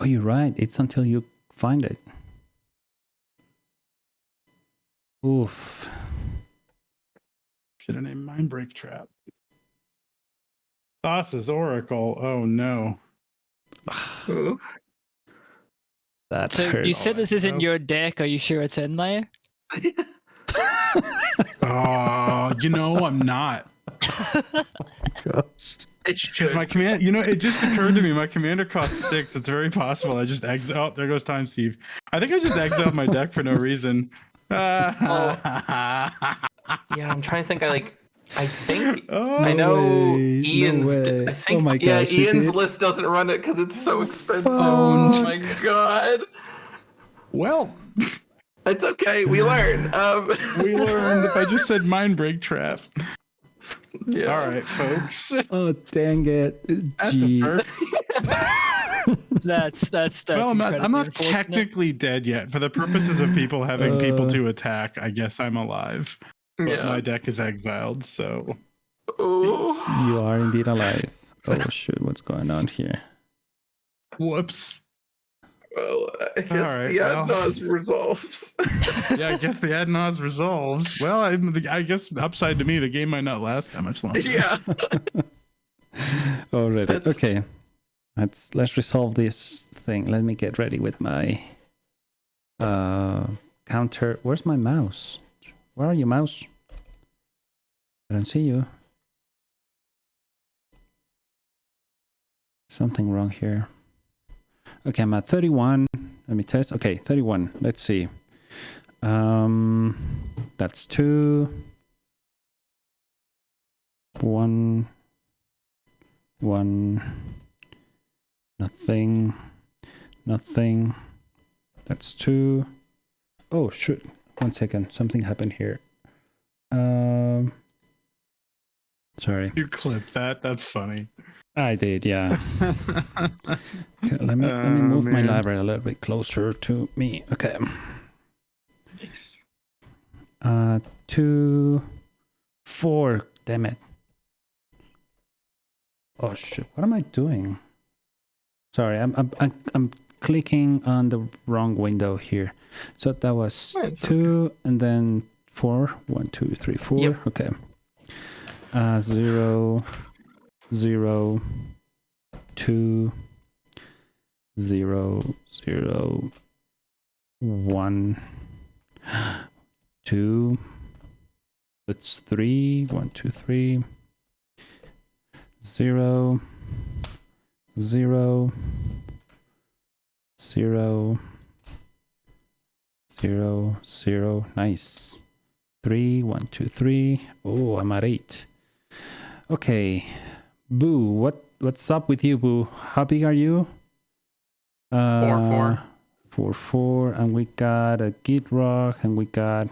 Oh, you're right. It's until you find it. Oof. Should have named Mindbreak Trap. Thassa's Oracle. Oh no. ooh. That So hurts. you said this isn't your deck. Are you sure it's in there? Oh, you know I'm not. Gosh. It should. My command, it just occurred to me. My commander costs 6. It's very possible I just exile. Oh, there goes Time Steve. I think I just exiled my deck for no reason. Yeah, I'm trying to think. I think Oh, I know way, no Ian's. way. I think Oh my yeah, gosh, you Ian's did? list doesn't run it because it's so expensive. Oh. Oh my god. well, It's okay. We learn. we learned if I just said Mindbreak Trap. Yeah. All right, folks. Oh, dang it. That's Gee. a first. That's Well, I'm incredibly not unfortunate. technically dead yet. For the purposes of people having people to attack, I guess I'm alive. But Yeah. my deck is exiled, so. Ooh. You are indeed alive. Oh, shoot. What's going on here? Whoops. Well, I guess right, the well. ad nauseam resolves. Yeah, I guess the ad nauseam resolves. Well, I guess upside to me, the game might not last that much longer. Yeah. Already. That's- Okay. Let's resolve this thing. Let me get ready with my counter. Where's my mouse? Where are you, mouse? I don't see you. Something wrong here. Okay, I'm at 31. Let me test. Okay, 31. Let's see. That's 2. 1. 1. Nothing. Nothing. That's 2. Oh, shoot. 1 second. Something happened here. Sorry. You clipped that. That's funny. I did, yeah. Okay, let me move my library a little bit closer to me. Okay. 2, 4. Damn it. Oh shit! What am I doing? Sorry, I'm clicking on the wrong window here. So that was It's 2 and then 4. 1, 2, 3, 4. Yep. Okay. 0, 0, 2, 0, 0, 1, 2. That's 3. 1, 2, 3. 0, 0, 0, 0, 0. Nice. 3, 1, 2, 3. Oh, I'm at 8. Okay. Boo, what's up with you, Boo? How big are you? 4. 4, 4. And we got a Gitrog, and we got...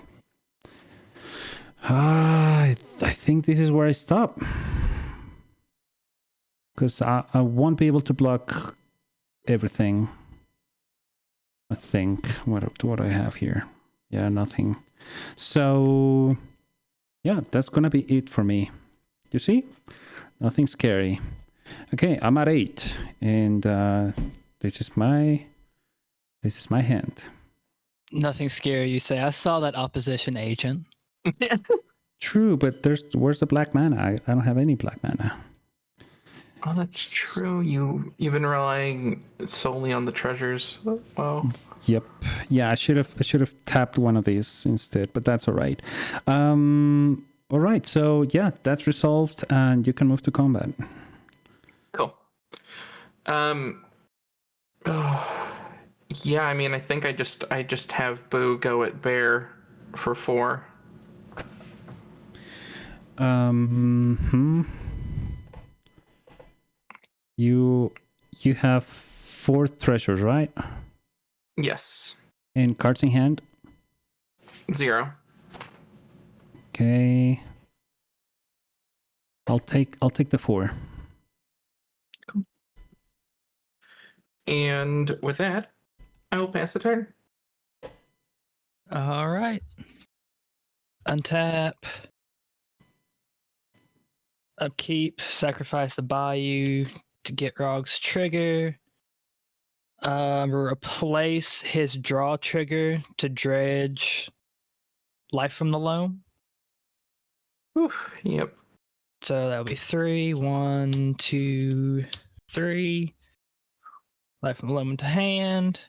I think this is where I stop. Because I won't be able to block everything. I think. What do I have here? Yeah, nothing. So, yeah, that's going to be it for me. You see? Nothing scary. Okay, I'm at 8. And this is my hand. Nothing scary, you say. I saw that opposition agent. True, but where's the black mana? I don't have any black mana. Oh, that's true. You've been relying solely on the treasures. Wow. Yep. Yeah, I should have tapped one of these instead, but that's all right. All right. So yeah, that's resolved, and you can move to combat. Cool. Yeah, I mean, I think I just have Boo go at bear for 4. You have 4 treasures, right? Yes. And cards in hand. 0. Okay. I'll take the 4. And with that, I will pass the turn. All right. Untap. Upkeep. Sacrifice the Bayou to get Rog's trigger. Replace his draw trigger to dredge Life from the Loam. Whew, yep. So that'll be 3. 1, 2, 3. Life from the Loam into hand.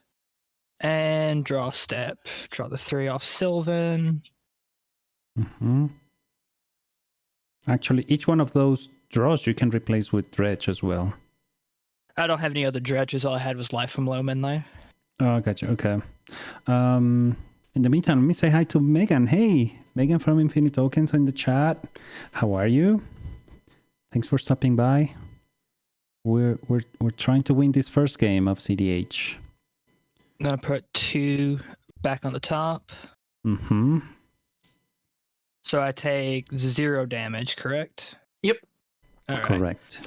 And draw step. Draw the 3 off Sylvan. Actually, each one of those draws you can replace with dredge as well. I don't have any other dredges. All I had was Life from Loam in there. Oh, gotcha. Okay. In the meantime, let me say hi to Megan. Hey, Megan from Infinite Tokens in the chat. How are you? Thanks for stopping by. We're trying to win this first game of cEDH. I'm gonna put 2 back on the top. So I take 0 damage, correct? Yep. All right. Correct.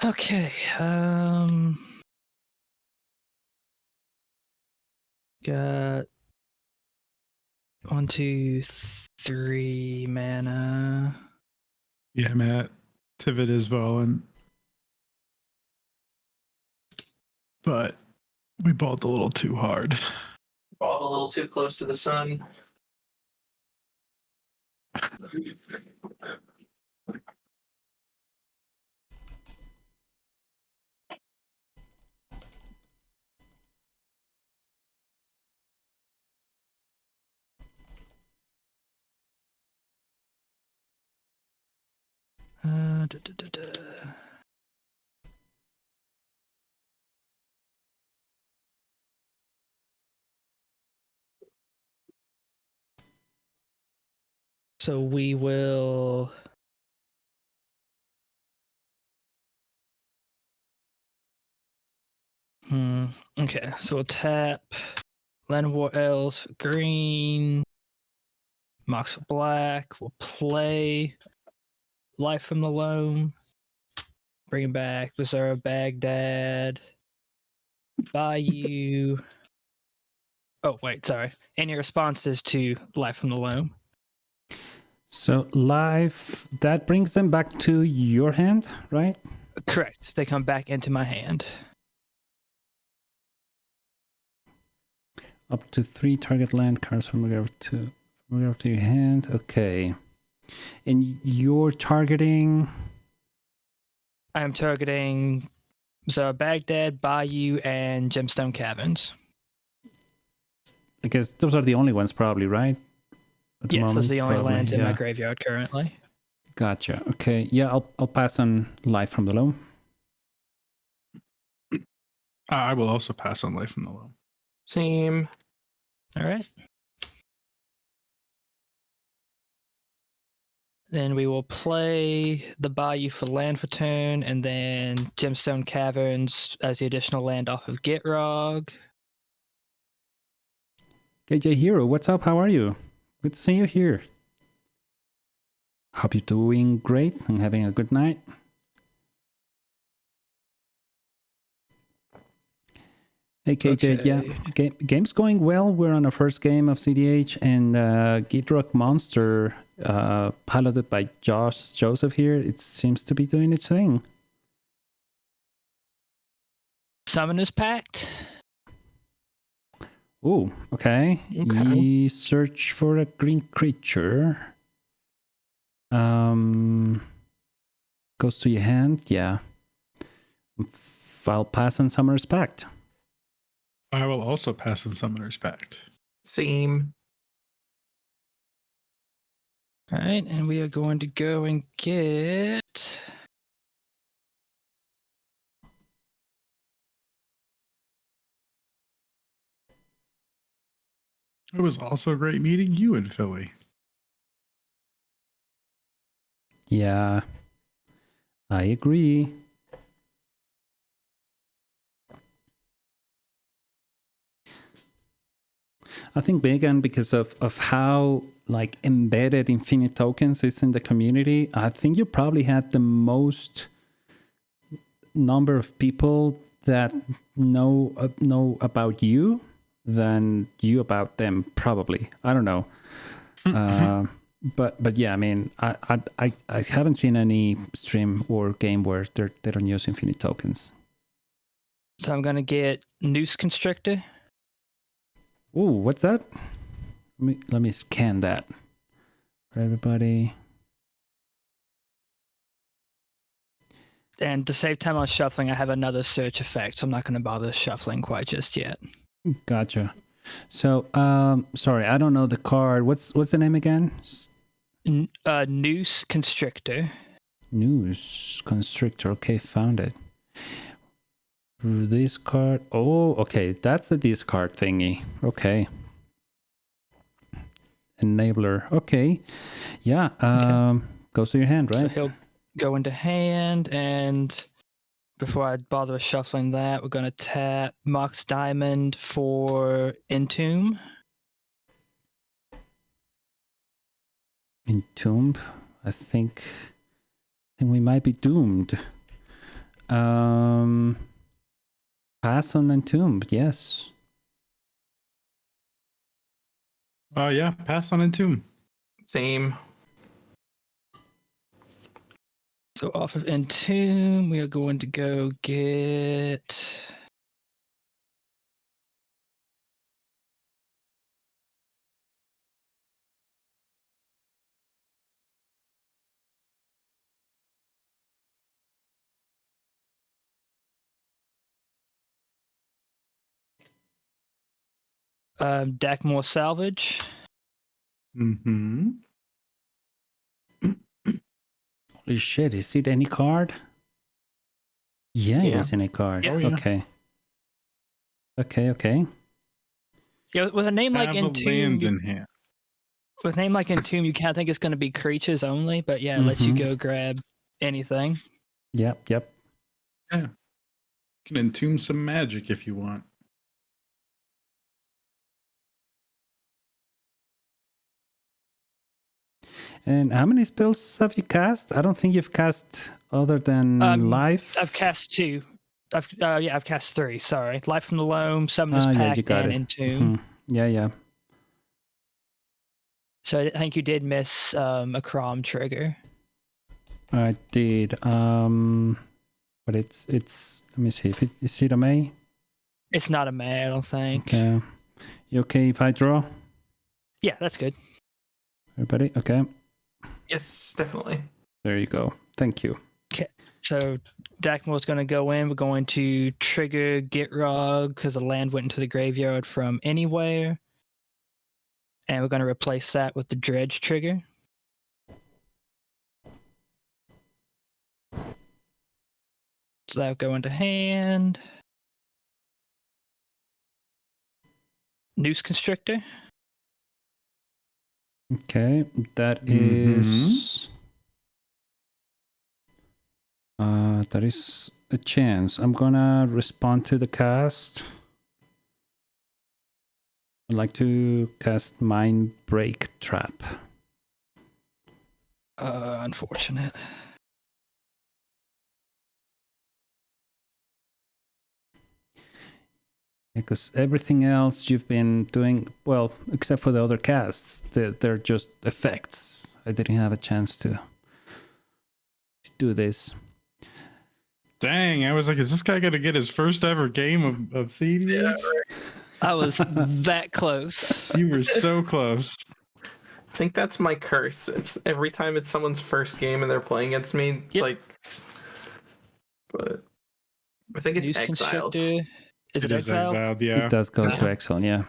Okay. Got 1, 2, 3 mana. Yeah, Matt. Tivit is balling. But we balled a little too hard. Balled a little too close to the sun. So we will. Okay, so we'll tap Land of War Elves for green. Mox for black. We'll play Life from the Loam. Bring it back. Bazaar of Baghdad. Bayou. Oh, wait, sorry. Any responses to Life from the Loam? So life, that brings them back to your hand, right? Correct. They come back into my hand. Up to 3 target land cards from your to your hand. Okay. And you're targeting. I'm targeting Baghdad, Bayou, and Gemstone Caverns. I guess those are the only ones, probably, right? At the Yes, moment, those are the only probably, lands in yeah. my graveyard currently. Gotcha. Okay. Yeah, I'll pass on Life from the Loam. I will also pass on Life from the Loam. Same. All right. Then we will play the Bayou for land for turn, and then Gemstone Caverns as the additional land off of Gitrog. KJ Hero, what's up? How are you? Good to see you here. Hope you're doing great and having a good night. Hey KJ, Okay. yeah, game's going well. We're on our first game of cEDH, and Gitrog Monster, piloted by Joseph here, it seems to be doing its thing. Summoner's Pact. Oh, okay. Okay. You search for a green creature. Goes to your hand, yeah. I'll pass on Summoner's Pact. I will also pass on Summoner's Pact. Same. All right, and we are going to go and get... It was also great meeting you in Philly. Yeah, I agree. I think Megan, because of how like embedded Infinite Tokens is in the community, I think you probably had the most number of people that know about you than you about them. Probably, I don't know. But yeah, I mean, I haven't seen any stream or game where they don't use Infinite Tokens. So I'm going to get Noose Constrictor. Ooh, what's that? Let me scan that for everybody. And to save time on shuffling, I have another search effect, so I'm not going to bother shuffling quite just yet. Gotcha. So, sorry, I don't know the card. What's the name again? Noose Constrictor. Noose Constrictor. Okay, found it. This card. Oh, okay, that's the discard thingy. Okay. Enabler. Okay. Yeah. Okay. Goes to your hand, So right? he'll go into hand, and before I bother shuffling that, we're going to tap Mox Diamond for Entomb. Entomb. I think we might be doomed. Pass on Entomb. Yes. Yeah, pass on Entomb. Same. So off of Entomb, we are going to go get... Dakmore Salvage. Mm-hmm. Holy shit, is it any card? Yeah, it Yeah. is any card. Yeah. Oh, yeah. Okay. Yeah, with a name like Have a Entomb, land in hand. with a name like Entomb, you can't think it's going to be creatures only, but yeah, it lets you go grab anything. Yep. Yeah. You can entomb some magic if you want. And how many spells have you cast? I don't think you've cast other than Life. I've cast 2. I've cast 3. Sorry, Life from the Loam, Summoner's Yeah, Pact, you got and it. Entomb. Yeah. So I think you did miss a Kraum trigger. I did. But it's. Let me see. Is it a May? It's not a May, I don't think. Okay. You okay if I draw? Yeah, that's good. Everybody? Okay. Yes, definitely. There you go. Thank you. So Dakmo's going to go in. We're going to trigger Gitrog because the land went into the graveyard from anywhere. And we're going to replace that with the Dredge trigger. So that'll go into hand. Noose Constrictor. Okay. That is. That is a chance. I'm gonna respond to the cast. I'd like to cast Mind Break Trap. Unfortunate. Because everything else you've been doing, well, except for the other casts, they're just effects. I didn't have a chance to do this. Dang, I was like, is this guy going to get his first ever game of cEDH? Yeah, right. I was that close. You were so close. I think that's my curse. It's every time it's someone's first game and they're playing against me, Yep. but I think it's Noose exiled. Constrictor. Is it It is exiled? exiled, yeah. It does go Yeah. to exile, yeah.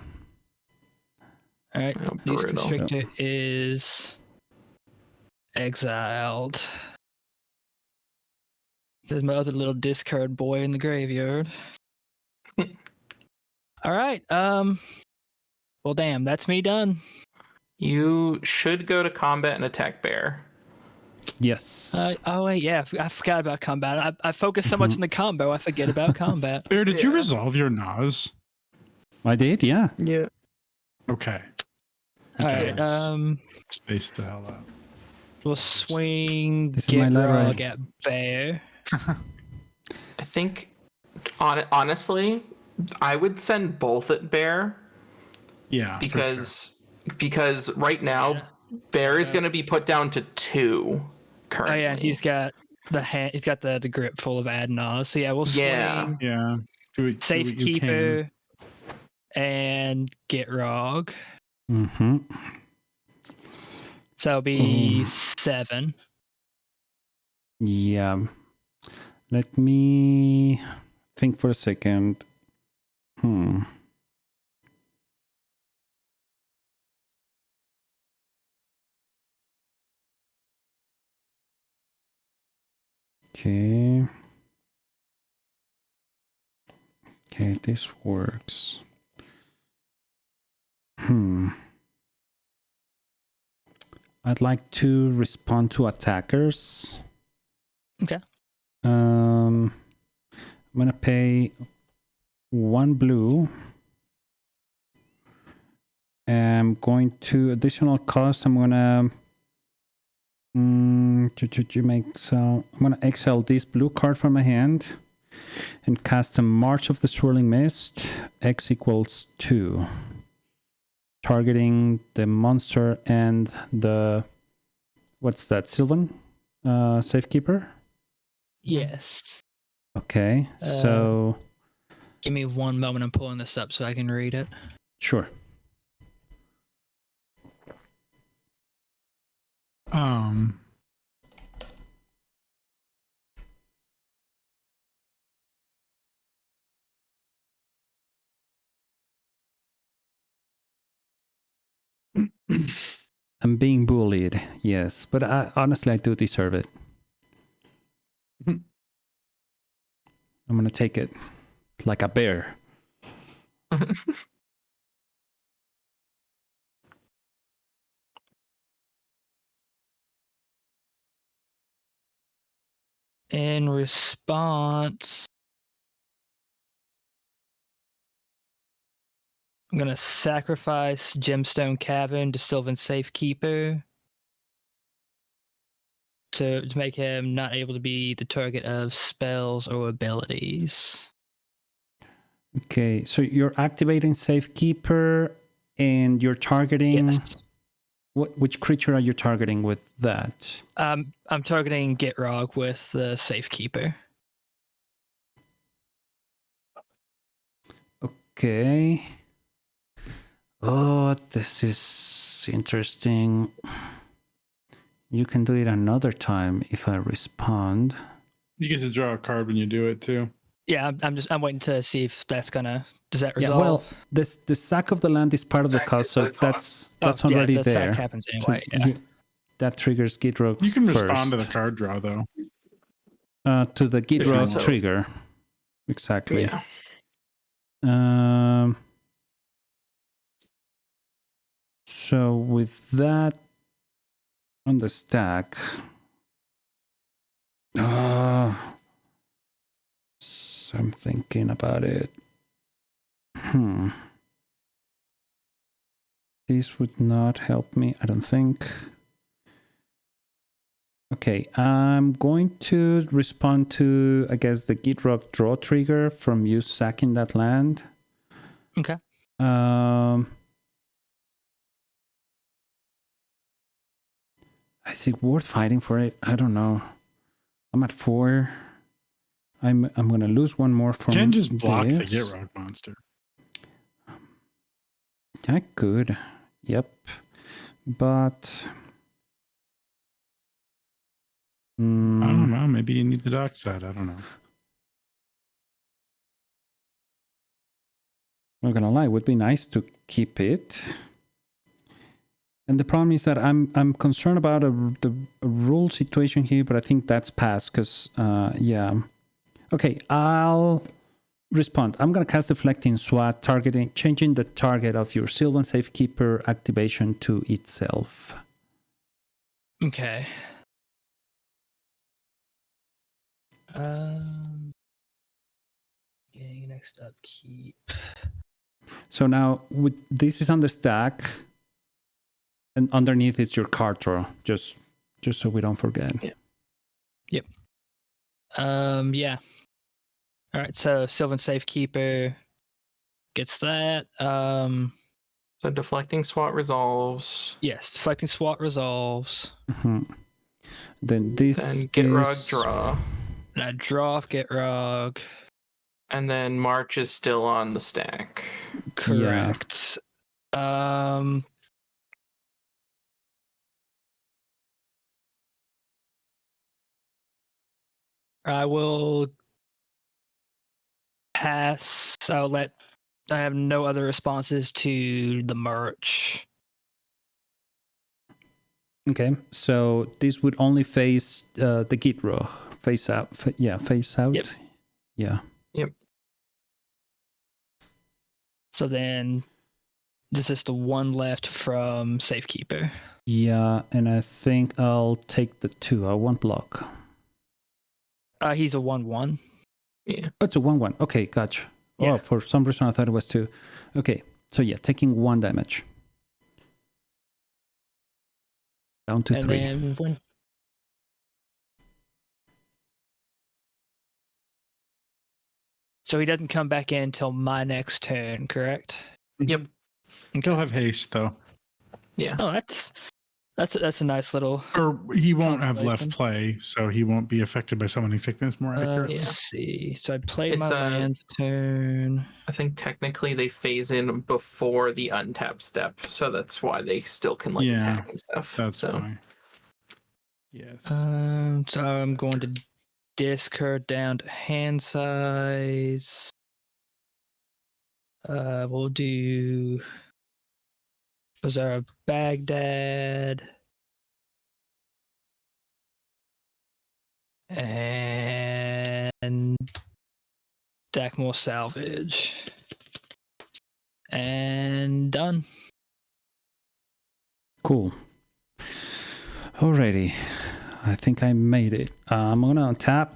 All right. Oh, Noose brutal. Constrictor is exiled. There's my other little discard boy in the graveyard. All right. Well, damn, that's me done. You should go to combat and attack bear. Yes. Oh wait, yeah, I forgot about combat. I focus so much on the combo, I forget about combat. Bear, did you Yeah. resolve your Nas? I did, yeah. Yeah. Okay. All right. Because- Space the hell out. We'll swing This is my Gitrog letter. at bear. I think, honestly, I would send both at bear Yeah. for sure. because right now Yeah. bear is going to be put down to 2 Oh currently. yeah, and he's got the hand. He's got the grip full of Adnos. So yeah, we'll Yeah. swing Yeah. Do what you can. Safekeeper and Gitrog. Mm-hmm. So it'll be 7. Yeah. Let me think for a second. Okay. Okay, this works. I'd like to respond to attackers. Okay. I'm gonna pay 1 blue. I'm going to additional cost. I'm gonna I'm gonna exile this blue card from my hand and cast a March of the Swirling Mist. X equals 2. Targeting the monster and the, what's that, Sylvan? Safekeeper? Yes. Okay, so... Give me one moment. I'm pulling this up so I can read it. Sure. I'm being bullied, yes, but honestly, I do deserve it. I'm gonna take it like a bear. In response, I'm going to sacrifice Gemstone Cavern to Sylvan Safekeeper to make him not able to be the target of spells or abilities. Okay, so you're activating Safekeeper And you're targeting... Yes. Which creature are you targeting with that? I'm targeting Gitrog with the Safekeeper. Okay. Oh, this is interesting. You can do it another time if I respond. You get to draw a card when you do it too. Yeah, I'm waiting to see if that's gonna. Does that Yeah, resolve? well, the sack of the land is part of the Sack cost, is so the cost. that's Oh, yeah, already the there. sack happens So anyway. Yeah. that triggers Gitrog You can first. respond to the card draw though. To the Gitrog So- trigger. Exactly. Yeah. So with that on the stack, so I'm thinking about it. This would not help me, I don't think. Okay, I'm going to respond to, I guess, the Gitrog draw trigger from you sacking that land. Okay. Is it worth fighting for it? I don't know. I'm at 4. I'm gonna lose one more from You can just block the this. Gitrog monster. I could. Yep. But I don't know. Maybe you need the dock side. I don't know. not gonna lie, it would be nice to keep it. And the problem is that I'm concerned about the rule situation here, but I think that's passed because yeah. Okay, I'll respond. I'm gonna cast Deflecting SWAT, changing the target of your Sylvan Safekeeper activation to itself. Okay. Okay, next up, keep. So now this is on the stack, and underneath it's your card draw. Just so we don't forget. Yeah. Yep. Yeah. All right. So Sylvan Safekeeper gets that. So deflecting SWAT resolves. Yes. Deflecting SWAT resolves. Mm-hmm. Then this Then Gitrog is... draw. And I draw off Gitrog. And then March is still on the stack. Correct. I will pass. I have no other responses to the merch. Okay, so this would only face the Gitrog. Face out. Face out. Yep. Yeah. Yep. So then this is the one left from Safekeeper. Yeah, and I think I'll take the 2. I won't block. He's a 1/1. Yeah. Oh, it's a 1/1. Okay, gotcha. Yeah. Oh, for some reason I thought it was 2. Okay, so yeah, taking 1 damage. Down to And 3. then when so he doesn't come back in till my next turn, correct? Yep. He'll have haste though, Yeah. Oh, that's a nice little. or he won't have left Consolation. play, so he won't be affected by summoning sickness. More accurate. Yeah. Let's see. So I played my It's, land's turn. I think technically they phase in before the untap step, so that's why they still can like Yeah, attack and stuff. That's so. why. Yes. So I'm going to discard down to hand size. We'll do Bazaar of Baghdad. And Dackmore Salvage. And done. Cool. Alrighty. I think I made it. I'm gonna untap.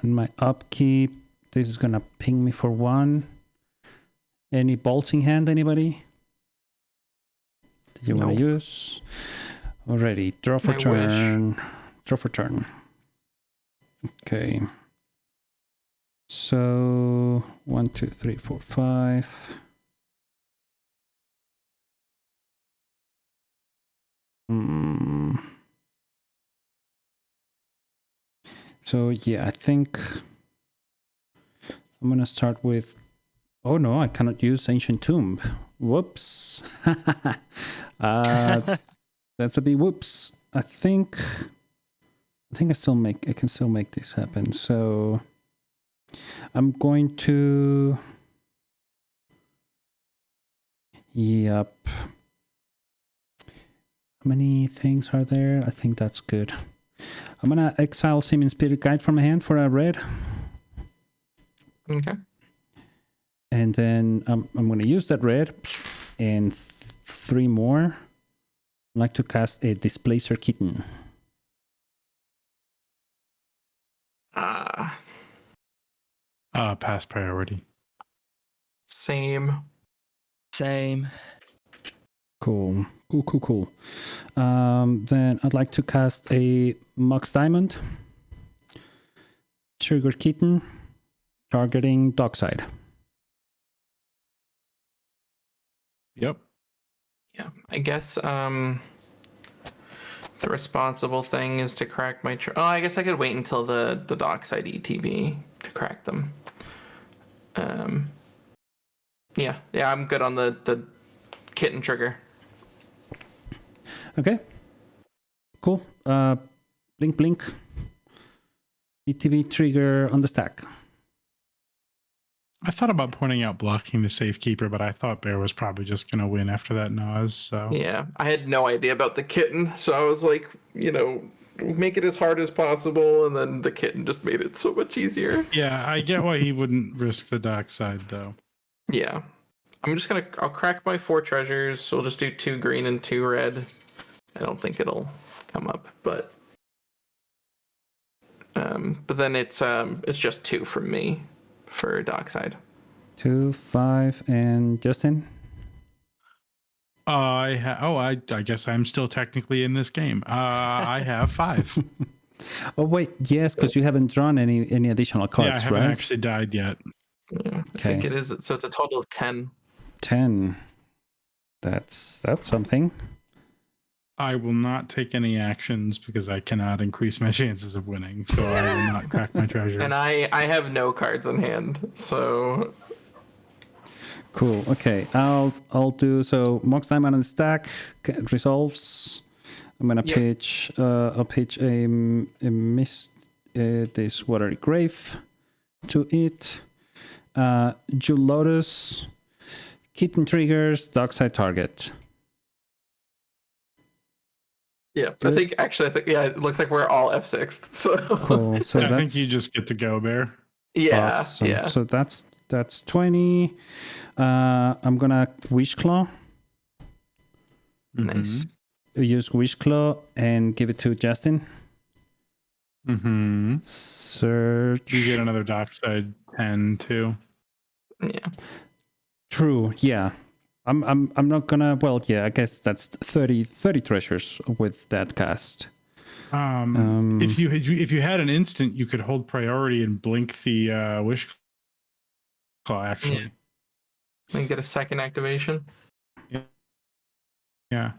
On my upkeep, this is gonna ping me for 1. Any bolts in hand, anybody? That you want Nope. to use? Alrighty. Draw for I wish. turn. Draw for turn. Okay. So 1, 2, 3, 4, 5. So yeah, I think I'm gonna start with. Oh no, I cannot use Ancient Tomb. Whoops. That's a big whoops. I think I can still make this happen. So I'm going to. Yep. How many things are there? I think that's good. I'm gonna exile Seeming Spirit Guide from my hand for a red. Okay. And then I'm gonna use that red and 3 more. I'd like to cast a Displacer Kitten. Pass priority. Same. Cool. Then I'd like to cast a Mox Diamond. Trigger Kitten. Targeting Dockside. Yep. Yeah. I guess the responsible thing is to crack my... I guess I could wait until the Dockside ETB to crack them. Yeah, I'm good on the kitten trigger. Okay. Cool. Blink. ETB trigger on the stack. I thought about pointing out blocking the Safekeeper, but I thought Bear was probably just going to win after that Nas, so... Yeah, I had no idea about the kitten, so I was like, make it as hard as possible, and then the kitten just made it so much easier. Yeah, I get why he wouldn't risk the Dockside, though. Yeah. I'll crack my 4 treasures, so we'll just do 2 green and 2 red. I don't think it'll come up, but then it's just 2 from me for Dockside. 2, 5, and Justin? I guess I'm still technically in this game. I have 5. Oh wait, yes, because you haven't drawn any additional cards, yeah, I haven't right? actually died yet. Yeah, I think it is. So it's a total of 10. 10. That's something. I will not take any actions because I cannot increase my chances of winning, so I will not crack my treasure. And I have no cards in hand, so Cool. Okay, I'll do so. Mox Diamond on the stack resolves. I'm gonna pitch. I'll pitch a mist. This Watery Grave to it. Jewel Lotus. Kitten triggers. Dockside target. yeah. Good. I think it looks like we're all F6'd. So Cool. So I think you just get to go, Bear. yeah, awesome. yeah. So that's 20. I'm gonna Wish Claw. Nice. Use Wish Claw and give it to Justin. Mm-hmm. Search. You get another Dockside 10 too. Yeah. True. Yeah. I'm not gonna. Well, yeah. I guess that's 30 treasures with that cast. If you had an instant, you could hold priority and blink the Wish Claw. Actually, And get a second activation. yeah.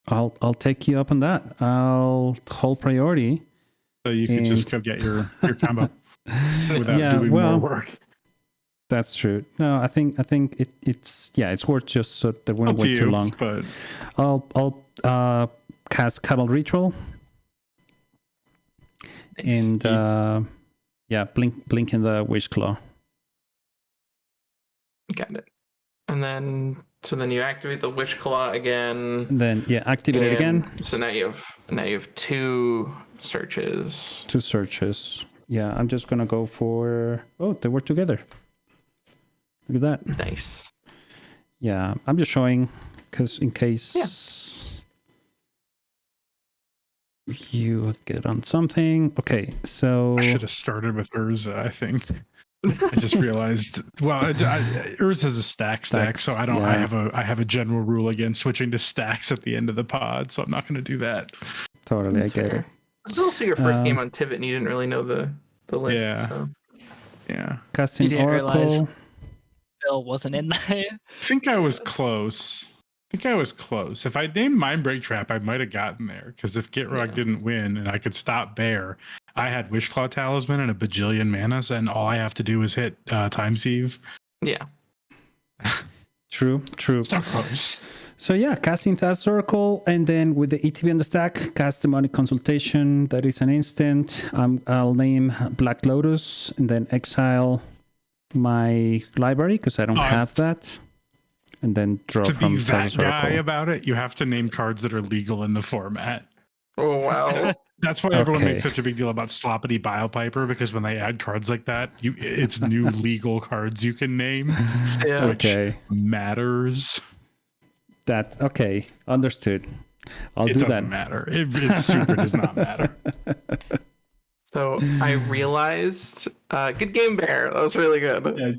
I'll take you up on that. I'll hold priority. So you could just go get your combo without Yeah, doing well, more work. That's true. No, I think it's worth just so that we don't Up to wait too you, long. But I'll cast Cabal Ritual. Nice. And blink in the Wish Claw. Got it. And then you activate the Wish Claw again. And then activate it again. So now you have 2 searches. 2 searches. Yeah, I'm just gonna go for. Oh, they work together. Look at that. Nice. Yeah, I'm just showing because in case you get on something. Okay, so I should have started with Urza, I think. I just realized. Well, Urza has a stack, so I don't. Yeah. I have a general rule against switching to stacks at the end of the pod, so I'm not going to do that. Totally, That's I get fair. it. This is also your first game on Tivit, and you didn't really know the list. Yeah. So. Yeah, Casting You didn't Oracle. realize Bill wasn't in there. I think I was close. think I was close. If I named Mindbreak Trap, I might have gotten there. Because if Gitrog didn't win and I could stop Bear, I had Wishclaw Talisman and a bajillion mana, and all I have to do is hit Time Sieve. Yeah. True. So close. So yeah, casting that circle, and then with the ETB on the stack, cast Demonic Consultation. That is an instant. I'll name Black Lotus, and then exile my library because I don't have that, and then draw To from be that circle. guy about it, you have to name cards that are legal in the format. Oh, wow. That's why everyone Okay. makes such a big deal about Sloppity Bile Piper, because when they add cards like that, it's new legal cards you can name, Yeah. which Okay, matters. okay, understood. I'll It do doesn't that. matter. It super does not matter. So I realized, good game, Bear. That was really good.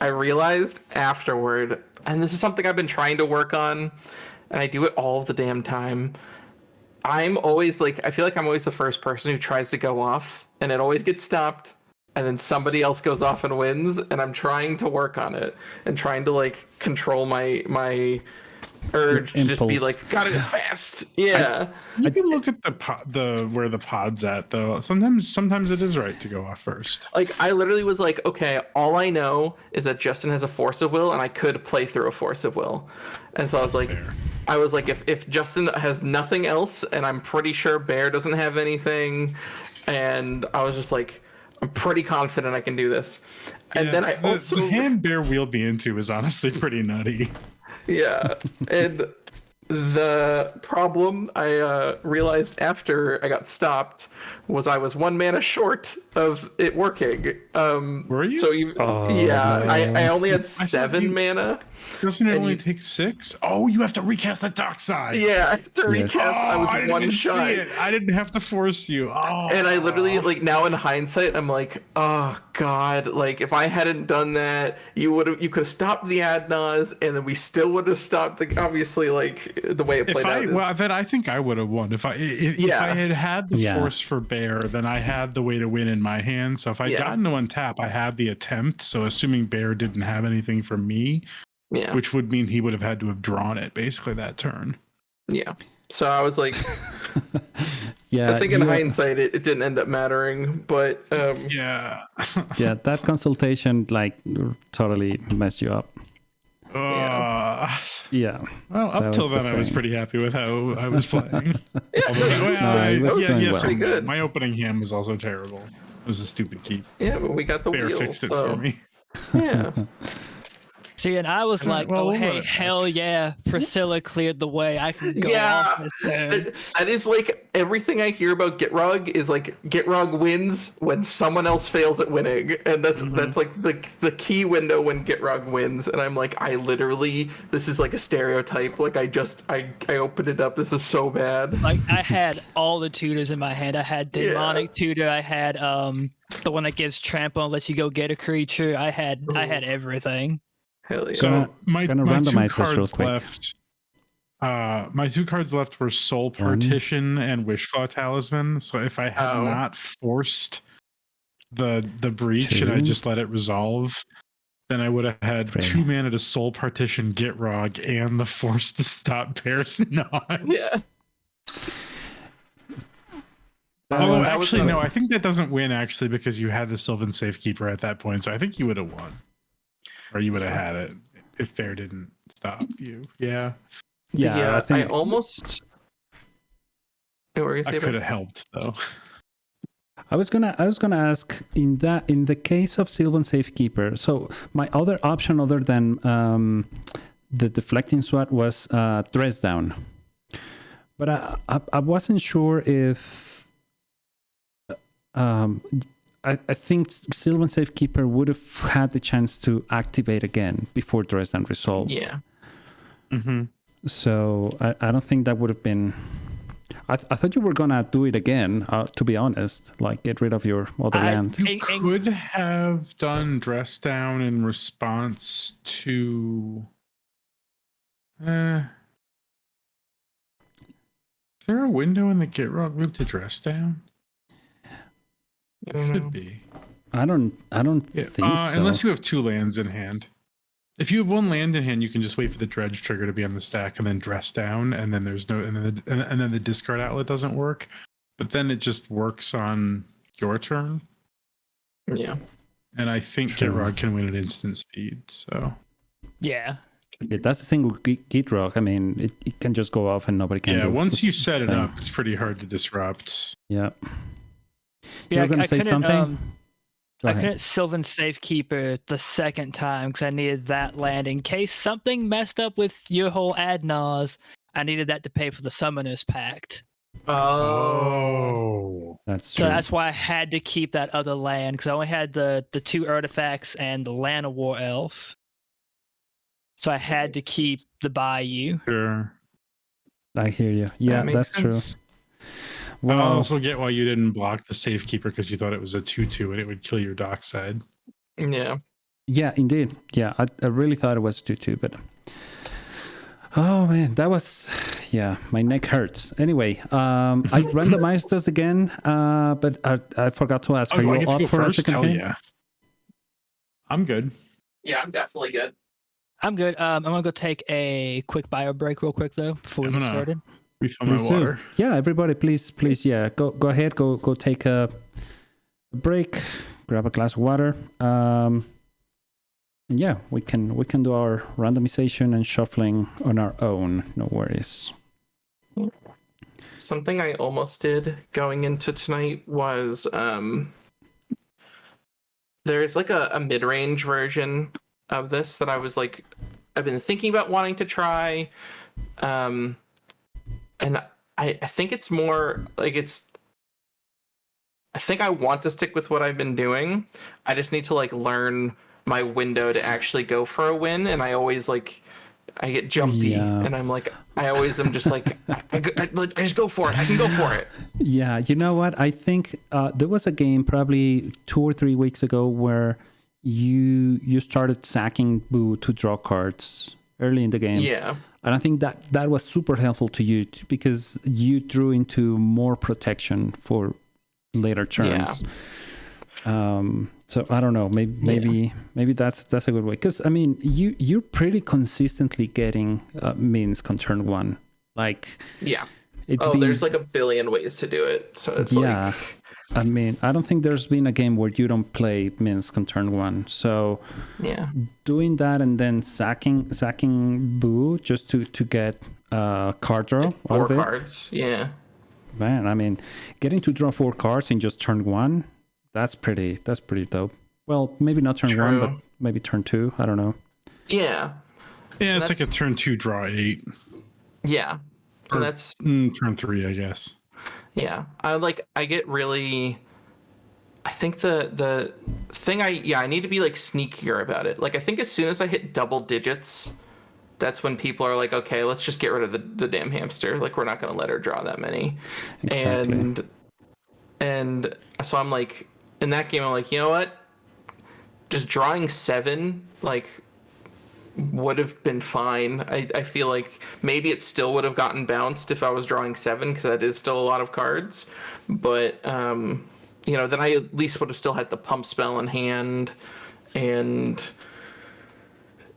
I realized afterward, and this is something I've been trying to work on, and I do it all the damn time. I'm always I feel like I'm always the first person who tries to go off, and it always gets stopped, and then somebody else goes off and wins, and I'm trying to work on it and trying to control my urge to just be Impulse. gotta go fast. Yeah. You can look at the where the pod's at though. Sometimes it is right to go off first. I literally was okay, all I know is that Justin has a Force of Will, and I could play through a Force of Will. And so I was Fair. if Justin has nothing else, and I'm pretty sure Bear doesn't have anything, and I was just I'm pretty confident I can do this. And then I also the hand Bear wheeled me into is honestly pretty nutty. Yeah, and the problem I realized after I got stopped was I was 1 mana short of it working. Were you? So no. I only had 7 mana. Doesn't it And only you- take 6? Oh, you have to recast the dark side. Yeah, I had to Yes. recast. I was didn't one even shot. see it. I didn't have to force you. Oh. And I literally now in hindsight I'm oh god, if I hadn't done that, you could have stopped the Adnaz, and then we still would have stopped obviously the way it played out. Then I think I would have won if I had the Yeah. force for Bear, then I had the way to win in my hand. So if I gotten to untap, I had the attempt. So assuming Bear didn't have anything from me, Yeah. which would mean he would have had to have drawn it basically that turn. Yeah. So I was Yeah, I think in you- hindsight it didn't end up mattering, but Yeah. yeah, that consultation totally messed you up. Yeah. Well, That up till was the then, I was thing. pretty happy with how I was playing. it was going well. Pretty good. My opening hand was also terrible. It was a stupid keep. yeah, but we got the Bear wheel. fixed it So for me. yeah. See, and I was like, well, oh, we'll hey, run it back. hell yeah, Priscilla cleared the way. I can go Yeah, off this turn. that is everything I hear about Gitrog is Gitrog wins when someone else fails at winning, and that's the key window when Gitrog wins. And I'm I literally, this is a stereotype. I opened it up. This is so bad. I had all the tutors in my hand. I had demonic tutor. I had the one that gives trample and lets you go get a creature. I had everything. Hell yeah. So my gonna two randomize this real cards quick. left. My 2 cards left were Soul Partition and Wishclaw Talisman. So if I had not forced the breach and I 2. just let it resolve, then I would have had 3. 2 mana to Soul Partition Gitrog and the force to stop Bear's Knots. Yeah. Although that was actually, the- no, I think that doesn't win actually because you had the Sylvan Safekeeper at that point. So I think you would have won. Or you would have had it if Bear didn't stop you. Yeah. Yeah, I I think almost. What were you I saying? could have helped though. I was gonna ask in the case of Sylvan Safekeeper. So my other option other than the deflecting SWAT was dress down, but I wasn't sure if I think Sylvan Safekeeper would have had the chance to activate again before dress down resolved. Yeah. Mm-hmm. So I don't think that would have been. I thought you were gonna do it again. To be honest, get rid of your other land. You could have done dress down in response to. Is there a window in the Gitrog route to dress down? I don't know. Should be. I don't think so. Unless you have 2 lands in hand. If you have one land in hand, you can just wait for the dredge trigger to be on the stack and then dress down, and then there's no, and then the discard outlet doesn't work. But then it just works on your turn. Yeah. And I think True. Gitrog can win at instant speed. So Yeah. Yeah, that's the thing with Gitrog. I mean, it can just go off and nobody can yeah, do once you it's set it thing. up, it's pretty hard to disrupt. Yeah. Yeah, You were going to say couldn't, something? Go I ahead. couldn't Sylvan Safekeeper the second time because I needed that land in case something messed up with your whole Adnaz. I needed that to pay for the Summoner's Pact. Oh. That's true. So that's why I had to keep that other land because I only had the 2 artifacts and the Llanowar Elf. So I had to keep the Bayou. Sure. I hear you. Yeah, That makes that's sense. true. I Well, also get why you didn't block the Safekeeper because you thought it was a 2/2 and it would kill your dockside. Yeah. yeah, indeed. Yeah, I really thought it was 2-2, but... Oh, man, that was... Yeah, my neck hurts. Anyway, I randomized this again, but I forgot to ask. Oh, Are do I you get to up go for a first? second Hell game? yeah. I'm good. Yeah, I'm definitely good. I'm good. I'm going to go take a quick bio break real quick, though, before we I'm get gonna- started. Refill my Please do. water. Yeah, everybody, please, yeah, go ahead, go take a break, grab a glass of water. And yeah, we can do our randomization and shuffling on our own. No worries. Something I almost did going into tonight was there's like a mid-range version of this that I was like, I've been thinking about wanting to try. And I think it's more like I think I want to stick with what I've been doing. I just need to like learn my window to actually go for a win. And I always like, I get jumpy and I'm like, I always am just like, I just go for it. I can go for it. Yeah, you know what? I think there was a game probably 2 or 3 weeks ago where you started sacking Boo to draw cards early in the game. Yeah. And I think that was super helpful to you because you drew into more protection for later turns. Yeah. So I don't know. Maybe that's a good way. Because I mean, you're pretty consistently getting Minsc on turn 1. Like yeah. It's there's like a billion ways to do it. So it's like. I mean, I don't think there's been a game where you don't play Minsc on turn 1. So yeah, doing that and then sacking Boo just to get card draw like 4 cards. Yeah. Man, I mean, getting to draw 4 cards in just turn 1, that's pretty dope. Well, maybe not turn 1, but maybe turn 2. I don't know. Yeah. Yeah, it's like a turn 2 draw 8. Yeah. Or, and that's turn 3, I guess. Yeah, I get really. I think the thing I need to be like sneakier about it. Like I think as soon as I hit double digits, that's when people are like, okay, let's just get rid of the damn hamster. Like we're not gonna let her draw that many. Exactly. And so I'm like, in that game, I'm like, you know what? Just drawing 7, like, would have been fine. I feel like maybe it still would have gotten bounced if I was drawing 7 because that is still a lot of cards, but then I at least would have still had the pump spell in hand. And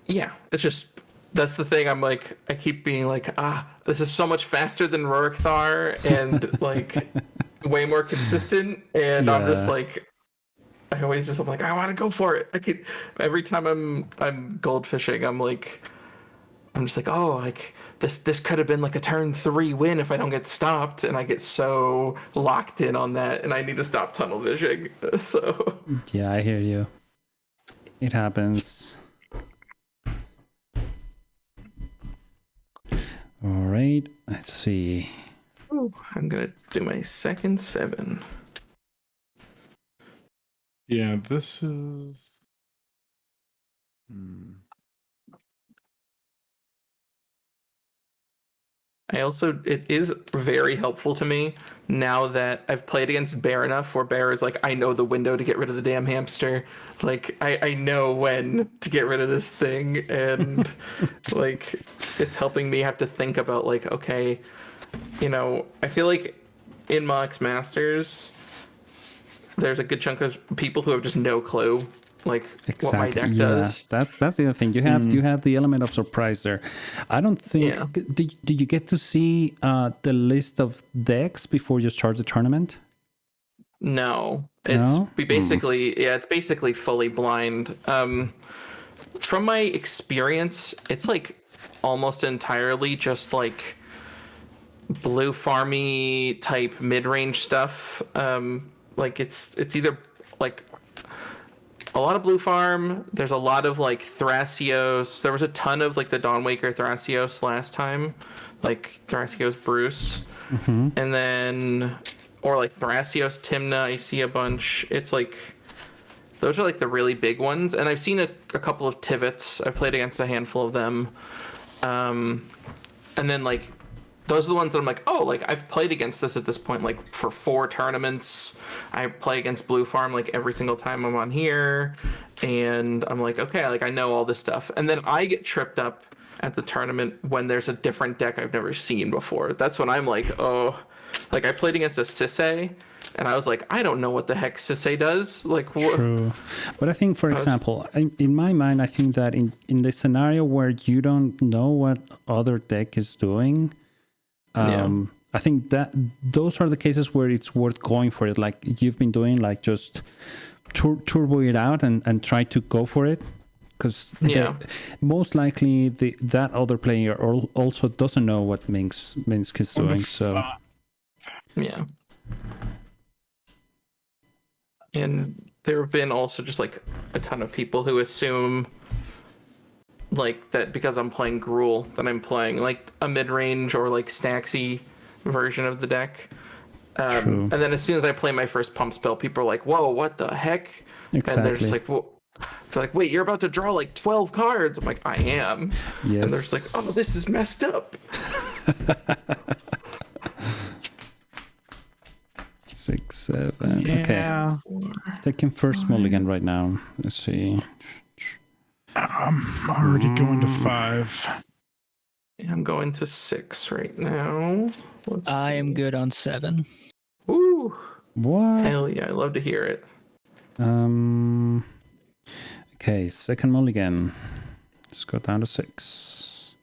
yeah, it's just that's the thing. I'm like, I keep being like, this is so much faster than Rorikthar and like way more consistent, and I'm just like, I'm like, I want to go for it. I could every time I'm goldfishing, I'm just like, oh, like this could have been like a turn 3 win if I don't get stopped, and I get so locked in on that, and I need to stop tunnel visioning. So yeah, I hear you. It happens. All right, let's see. I'm gonna do my second 7. Yeah, this is. It is very helpful to me now that I've played against Bear enough where Bear is like, I know the window to get rid of the damn hamster. Like, I know when to get rid of this thing. And like, it's helping me have to think about like, okay, I feel like in Mox Masters, there's a good chunk of people who have just no clue like what my deck does. That's the other thing. You have the element of surprise there. I don't think. Yeah. Did you get to see the list of decks before you start the tournament? No, it's No? it's basically fully blind. From my experience, it's like almost entirely just like blue farmy type mid-range stuff. Like it's either like a lot of blue farm. There's a lot of like Thrasios. There was a ton of like the Dawnwaker Thrasios last time, like Thrasios Bruce, and then or like Thrasios Tymna. I see a bunch. It's like those are like the really big ones, and I've seen a couple of Tivits. I've played against a handful of them, and then like those are the ones that I'm like, oh, like I've played against this at this point like for 4 tournaments. I play against Blue Farm like every single time I'm on here, and I'm like, okay, like I know all this stuff, and then I get tripped up at the tournament when there's a different deck I've never seen before. That's when I'm like, oh, like I played against a Sisay, and I was like, I don't know what the heck Sisay does. Like, True. But I think, for example, in my mind, I think that in the scenario where you don't know what other deck is doing, I think that those are the cases where it's worth going for it. Like you've been doing, like just turbo it out and try to go for it. Because most likely that other player also doesn't know what Minsc is doing. So yeah. And there have been also just like a ton of people who assume like that because I'm playing Gruul that I'm playing like a mid-range or like Snaxy version of the deck. And then as soon as I play my first pump spell, people are like, whoa, what the heck? Exactly. And they're just like, well, it's like, wait, you're about to draw like 12 cards. I'm like, I am. Yes. And they're just like, oh, this is messed up. 6, 7. Yeah. Okay. Taking first mulligan right now. Let's see. I'm already going to 5. I'm going to 6 right now. I am good on 7. Woo! What? Hell yeah, I love to hear it. Okay, second mulligan. Let's go down to 6.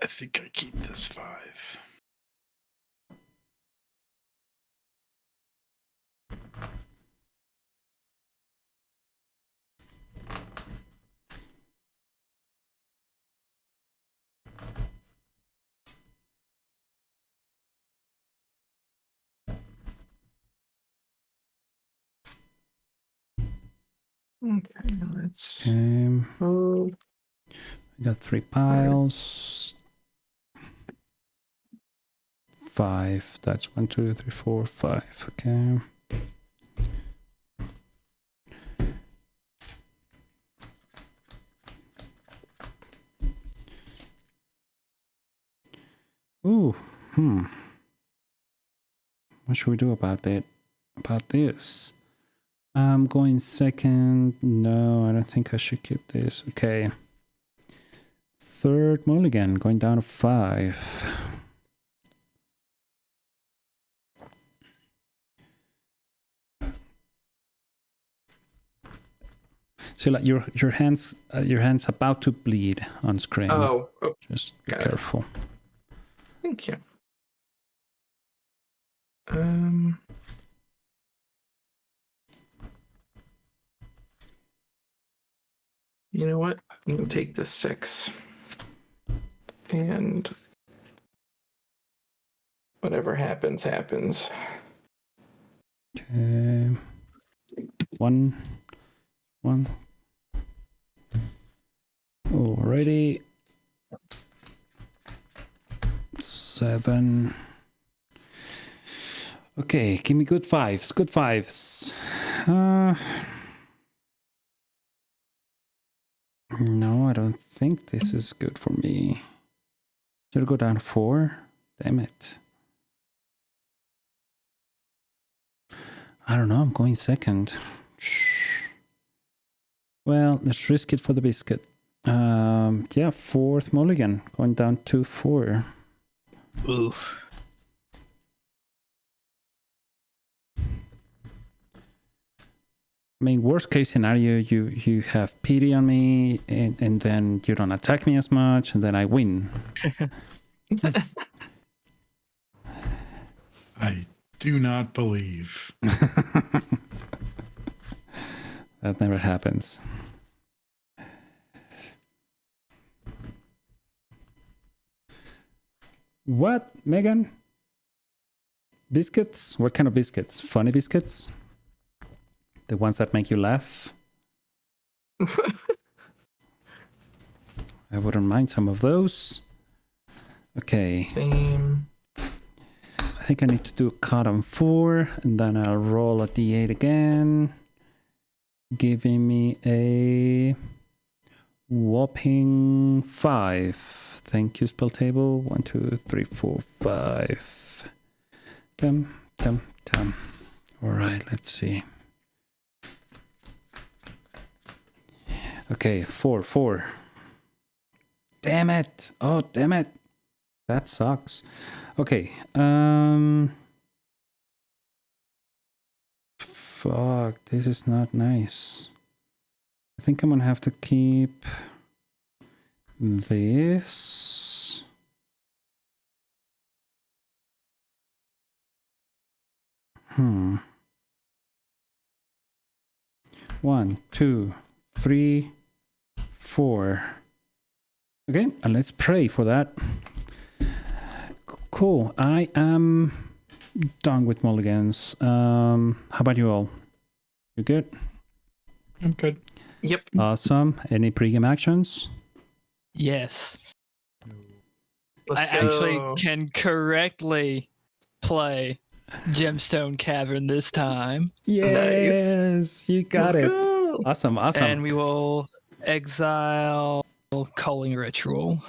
I think I keep this 5. Okay, let's. I got 3 piles. 5. That's 1, 2, 3, 4, 5. Okay. Ooh. What should we do about that? About this? I'm going second. No, I don't think I should keep this. Okay. Third mulligan, going down to 5. So like your hands about to bleed on screen. Oh, Just be careful. Thank you. You know what? I'm gonna take the 6. And whatever happens, happens. Okay. 1. Alrighty. 7. Okay, give me good 5s. Good 5s. No, I don't think this is good for me. Should I go down to 4? Damn it. I don't know, I'm going second. Well, let's risk it for the biscuit. Yeah, 4th mulligan, going down to 4. Ooh. I mean, worst case scenario, you have pity on me, and then you don't attack me as much, and then I win. I do not believe. That never happens. What, Megan? Biscuits? What kind of biscuits? Funny biscuits? The ones that make you laugh? I wouldn't mind some of those. Okay. Same. I think I need to do cut on 4, and then I'll roll a d8 again, giving me a whopping 5. Thank you, spell table. 1, 2, 3, 4, 5. Tum. All right, let's see. Okay, 4. Damn it! Oh, damn it! That sucks. Okay. Fuck, this is not nice. I think I'm gonna have to keep this. One, 2, 3, 4. Okay, and let's pray for that. Cool. I am done with mulligans. How about you all? You good? I'm good. Yep. Awesome. Any pregame actions? Yes. Let's I actually can correctly play Gemstone Cavern this time. Yes, you got Let's it. go. Awesome. And we will exile Culling Ritual.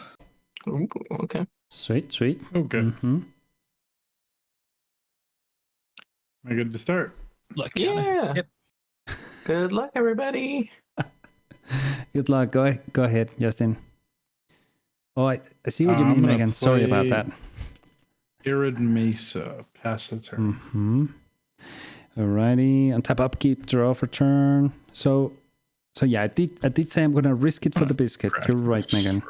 Ooh, okay. Sweet. Oh, good. Mm-hmm. Am I good to start? Look, Yeah. Yep. Good luck, everybody. Good luck. Go ahead, Justin. Oh, I see what you I'm mean, gonna Megan. Sorry about play that. Arid Mesa. Pass the turn. Mm-hmm. Alrighty. Untap upkeep, draw for turn. So yeah, I did say I'm gonna risk it for the biscuit. You're right, Megan.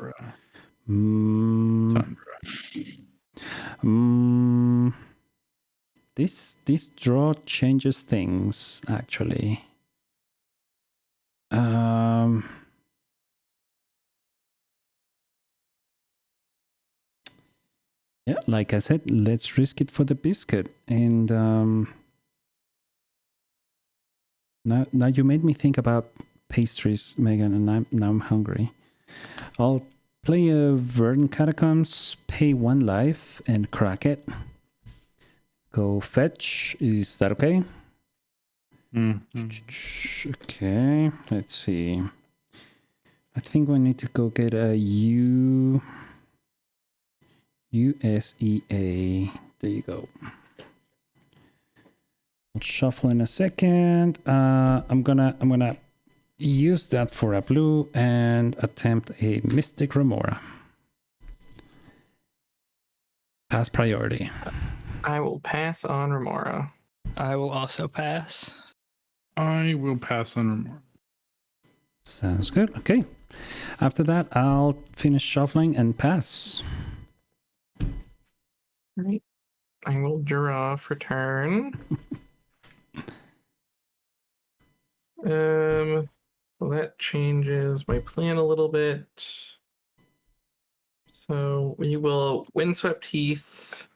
This draw changes things actually. Yeah, like I said, let's risk it for the biscuit. And now you made me think about pastries, Megan, and now I'm hungry. I'll play a Verdant Catacombs, pay 1 life, and crack it. Go fetch. Is that okay? Okay, let's see. I think we need to go get a USEA. There you go. I'll shuffle in a second. I'm gonna use that for a blue and attempt a Mystic Remora. Pass priority. I will pass on Remora. I will also pass. I will pass on Remora. Sounds good. Okay. After that, I'll finish shuffling and pass. Right. I will draw for turn. Well, that changes my plan a little bit. So we will Windswept Heath.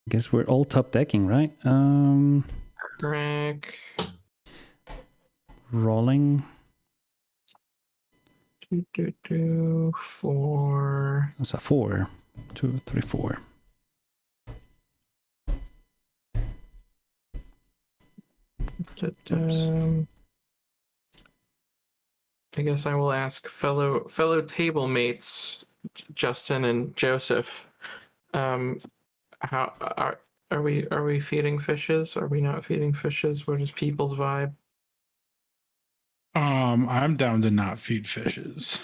Guess we're all top decking, right? Crack. Rolling. 4. That's a 4. 2, 3, 4. I guess I will ask fellow table mates, Justin and Joseph. How are we feeding fishes? Are we not feeding fishes? What is people's vibe? I'm down to not feed fishes.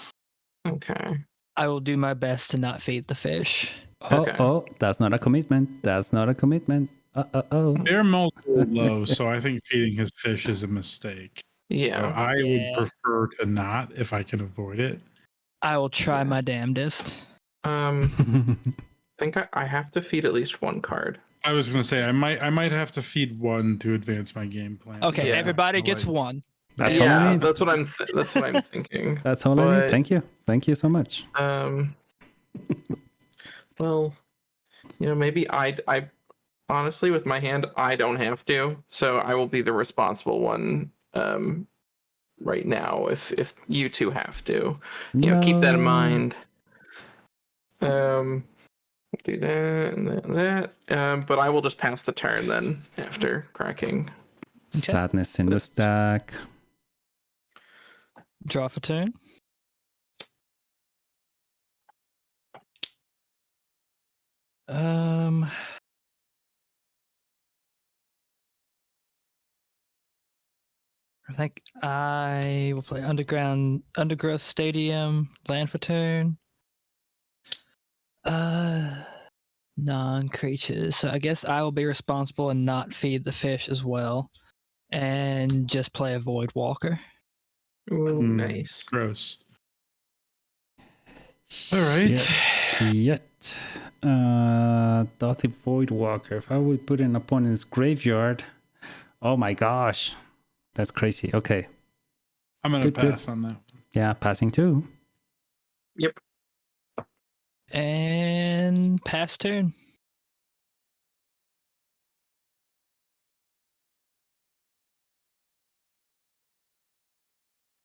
Okay. I will do my best to not feed the fish. Okay. Oh, that's not a commitment. That's not a commitment. Oh. They're multiple low, so I think feeding his fish is a mistake. So Yeah. I would Yeah. prefer to not if I can avoid it. I will try Yeah. my damnedest. I think I have to feed at least one card. I was gonna say I might have to feed one to advance my game plan. Okay, Yeah. everybody Like- gets one. That's all I Yeah, need. that's what I'm thinking. That's all I need. But, Thank you. Thank you so much. Well, maybe I honestly, with my hand, I don't have to, so I will be the responsible one right now. If you two have to, keep that in mind. Do that and that. But I will just pass the turn then after cracking. Sadness in the stack. Draw for turn. I think I will play Undergrowth Stadium, land for turn. Non-creatures. So I guess I will be responsible and not feed the fish as well. And just play a Void Walker. Ooh, nice. Gross. All right. Shit. Dothy Void Walker. If I would put an opponent's graveyard. Oh my gosh. That's crazy. Okay. I'm gonna Good. pass on that. Yeah, passing too. Yep. And pass turn.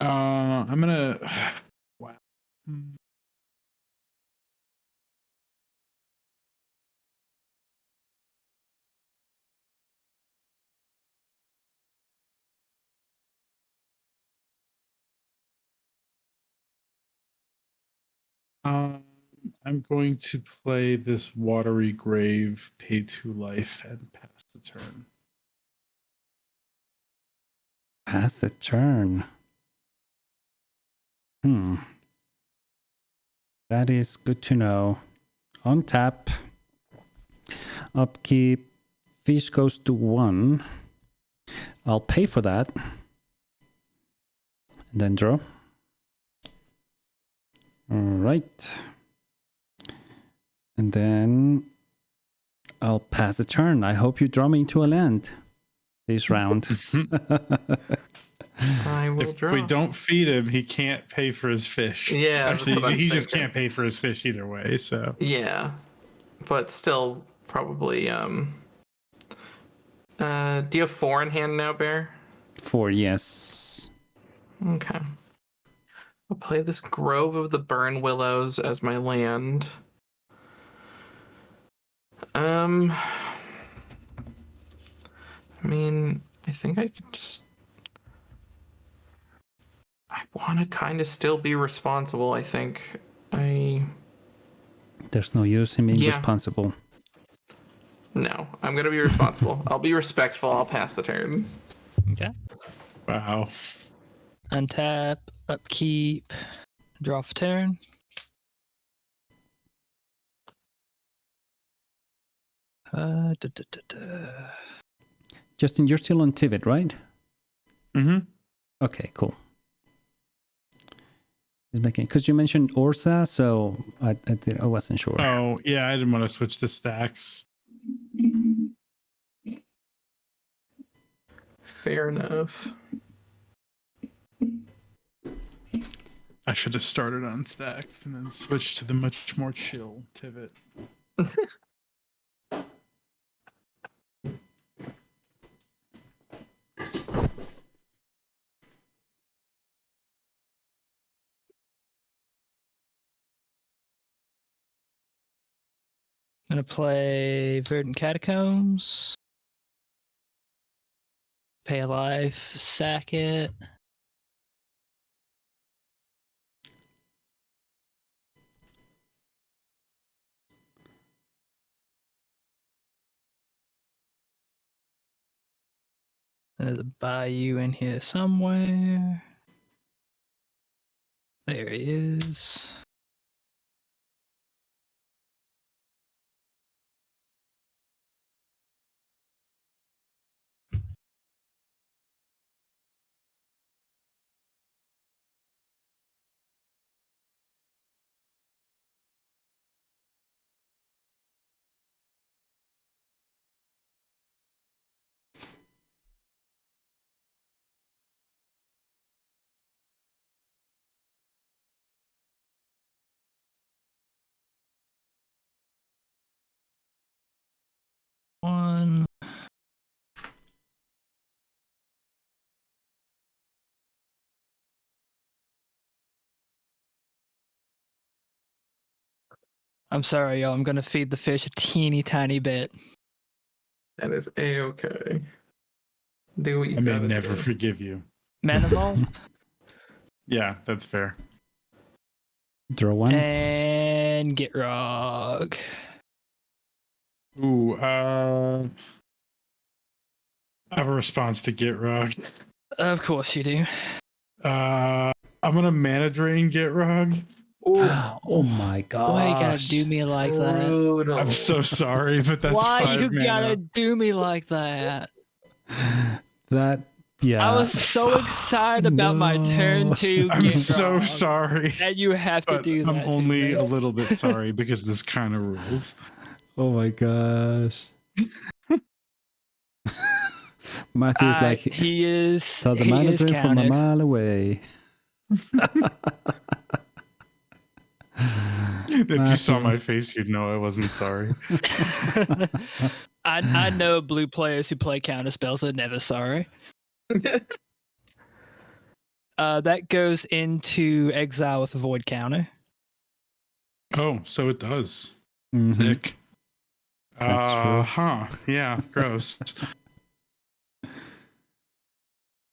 I'm gonna. Wow. I'm going to play this Watery Grave, pay 2 life, and pass the turn. Pass the turn. That is good to know. On tap. Upkeep. Fish goes to 1. I'll pay for that. And then draw. Alright. And then I'll pass the turn. I hope you draw me into a land this round. I will If draw. we don't feed him, he can't pay for his fish. Yeah, that's what Actually, I'm he just thinking. can't pay for his fish either way. So Yeah, but still probably. Do you have 4 in hand now, Bear? 4, yes. Okay. I'll play this Grove of the Burn Willows as my land. I mean, I think I could just. I want to kind of still be responsible. I think There's no use in being Yeah. responsible. No, I'm gonna be responsible. I'll be respectful. I'll pass the turn. Okay. wow. Untap, upkeep, draw for turn. Justin, you're still on Tivit, right? Mm-hmm. Okay, cool. Because you mentioned Orsa, so I wasn't sure. Oh yeah, I didn't want to switch the stacks. Fair enough. I should have started on stacks and then switched to the much more chill Tivit. Gonna play Verdant Catacombs. Pay a life, sack it. There's a bayou in here somewhere. There he is. 1. I'm sorry, y'all. I'm gonna feed the fish a teeny tiny bit. That is a-okay. Do what you I may gotta never do. forgive you. Manimal Yeah, that's fair. Draw one. and Gitrog. Ooh, I have a response to Gitrog. Of course you do. I'm gonna mana drain Gitrog. Oh my gosh. Why you gotta do me like that? Brutal. I'm so sorry, but that's Why 5 you mana. gotta do me like that? That, yeah. I was so excited about my turn No. 2 I'm Gitrog. so sorry. And you have to But do that. I'm to only me. a little bit sorry because this kind of rules. Oh my gosh. Matthew's like, he is. saw the he mana is drain from a counted. mile away. If you saw Matthew. my face, you'd know I wasn't sorry. I know blue players who play counter spells are never sorry. That goes into exile with a void counter. Oh, so it does. Mhm. Sick. That's true. Yeah, gross.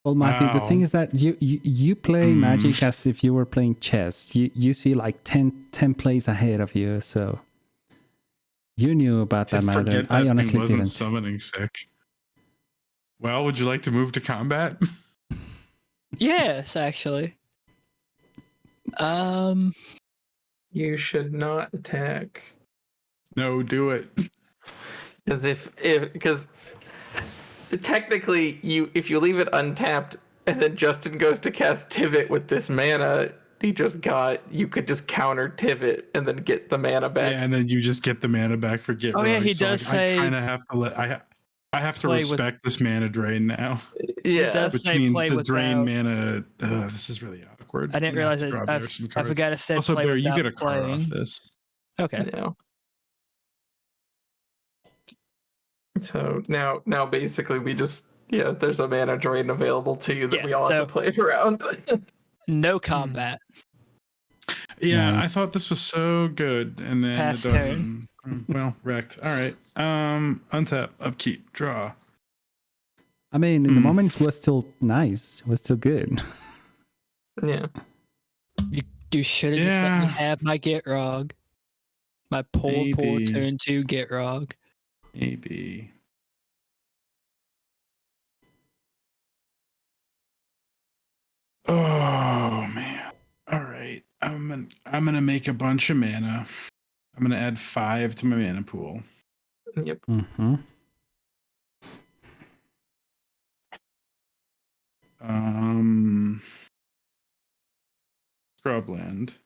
Well, Matthew, the thing Wow. is that you play Magic as if you were playing chess. You see like 10 plays ahead of you, so you knew about that matter. Forget that I thing honestly wasn't didn't. summoning sick. Well, would you like to move to combat? Yes, actually. You should not attack. No, do it. Because technically if you leave it untapped and then Justin goes to cast Tivit with this mana you could just counter Tivit and then get the mana back. Yeah, and then you just get the mana back for Gitrog. Oh, yeah, he does say I kind of have to I have to play with- respect this mana drain now, Yeah. does which say means play the drain without- mana. This is really awkward. I didn't I'm gonna realize have to that. draw Bear some I cards. forgot to say Also, play Bear, you without get a card playing. off this. Okay. Yeah. So now basically we just there's a mana drain available to you that Yeah, we all have to so- play around. No combat. Yeah, I Nice. thought this was so good, and then Pass it turn. doesn't. Well, wrecked. All right. Untap, upkeep, draw. I mean, in the moment, it was still nice. It was still good. Yeah. You should have just let me Yeah. have my Gitrog. My poor Maybe. turn 2 Gitrog. Maybe. Oh man. All right. I'm gonna make a bunch of mana. I'm gonna add 5 to my mana pool. Yep. Mm-hmm. Scrubland.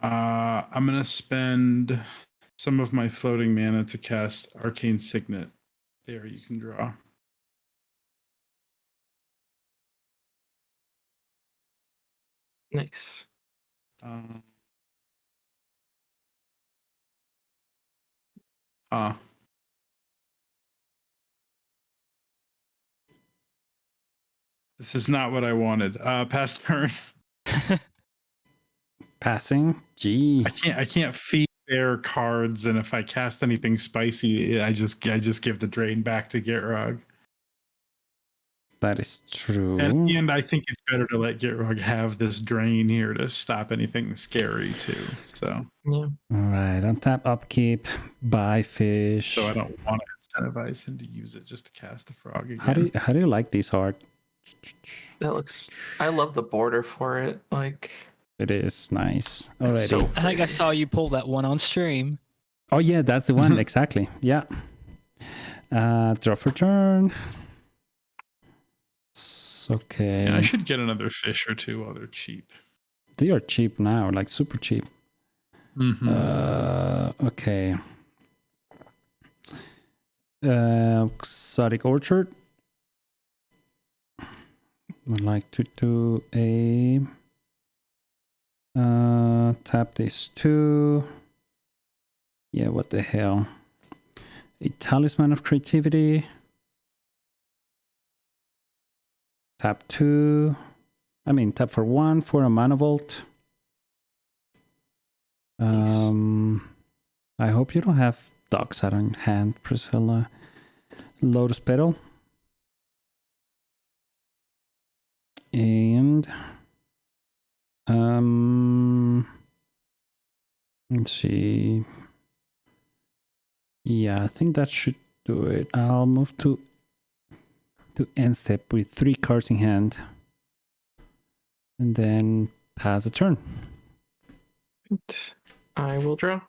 I'm gonna spend some of my floating mana to cast Arcane Signet. There, you can draw. Nice. This is not what I wanted. Pass turn. Passing. Gee. I can't feed their cards, and if I cast anything spicy, I just give the drain back to Gitrog. That is true. And I think it's better to let Gitrog have this drain here to stop anything scary too. So Yeah. All right. Untap, upkeep, buy fish. I don't want to incentivize him to use it just to cast the frog again. How do you like these art? That looks. I love the border for it. Like. It is nice. It's Alrighty. so I think I saw you pull that one on stream. Oh yeah, that's the one. Exactly. Yeah. Draw for turn. Okay. Yeah, I should get another fish or two while they're cheap. They are cheap now, like super cheap. Okay. Exotic Orchard. I'd like to do a tap these two. Yeah, what the hell? A Talisman of Creativity. Tap 2. Tap for 1 for a Mana Vault. I hope you don't have Dockside on hand, Pryscilla. Lotus Petal. And let's see. Yeah, I think that should do it. I'll move to end step with 3 cards in hand. And then pass the turn. I will draw.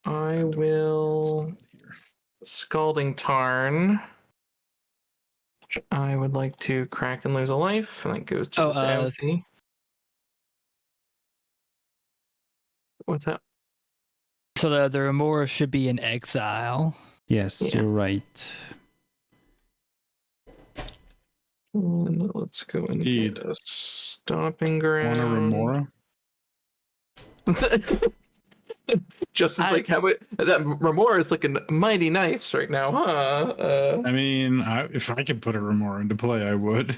I will Scalding Tarn. Which I would like to crack and lose a life, and that goes to the Douthie. What's that? So the Remora should be in exile. Yes, you're right. And let's go and get a Stomping Ground. Want a Remora? Justin's like, how about that? Remora is looking mighty nice right now, huh? If I could put a Remora into play, I would.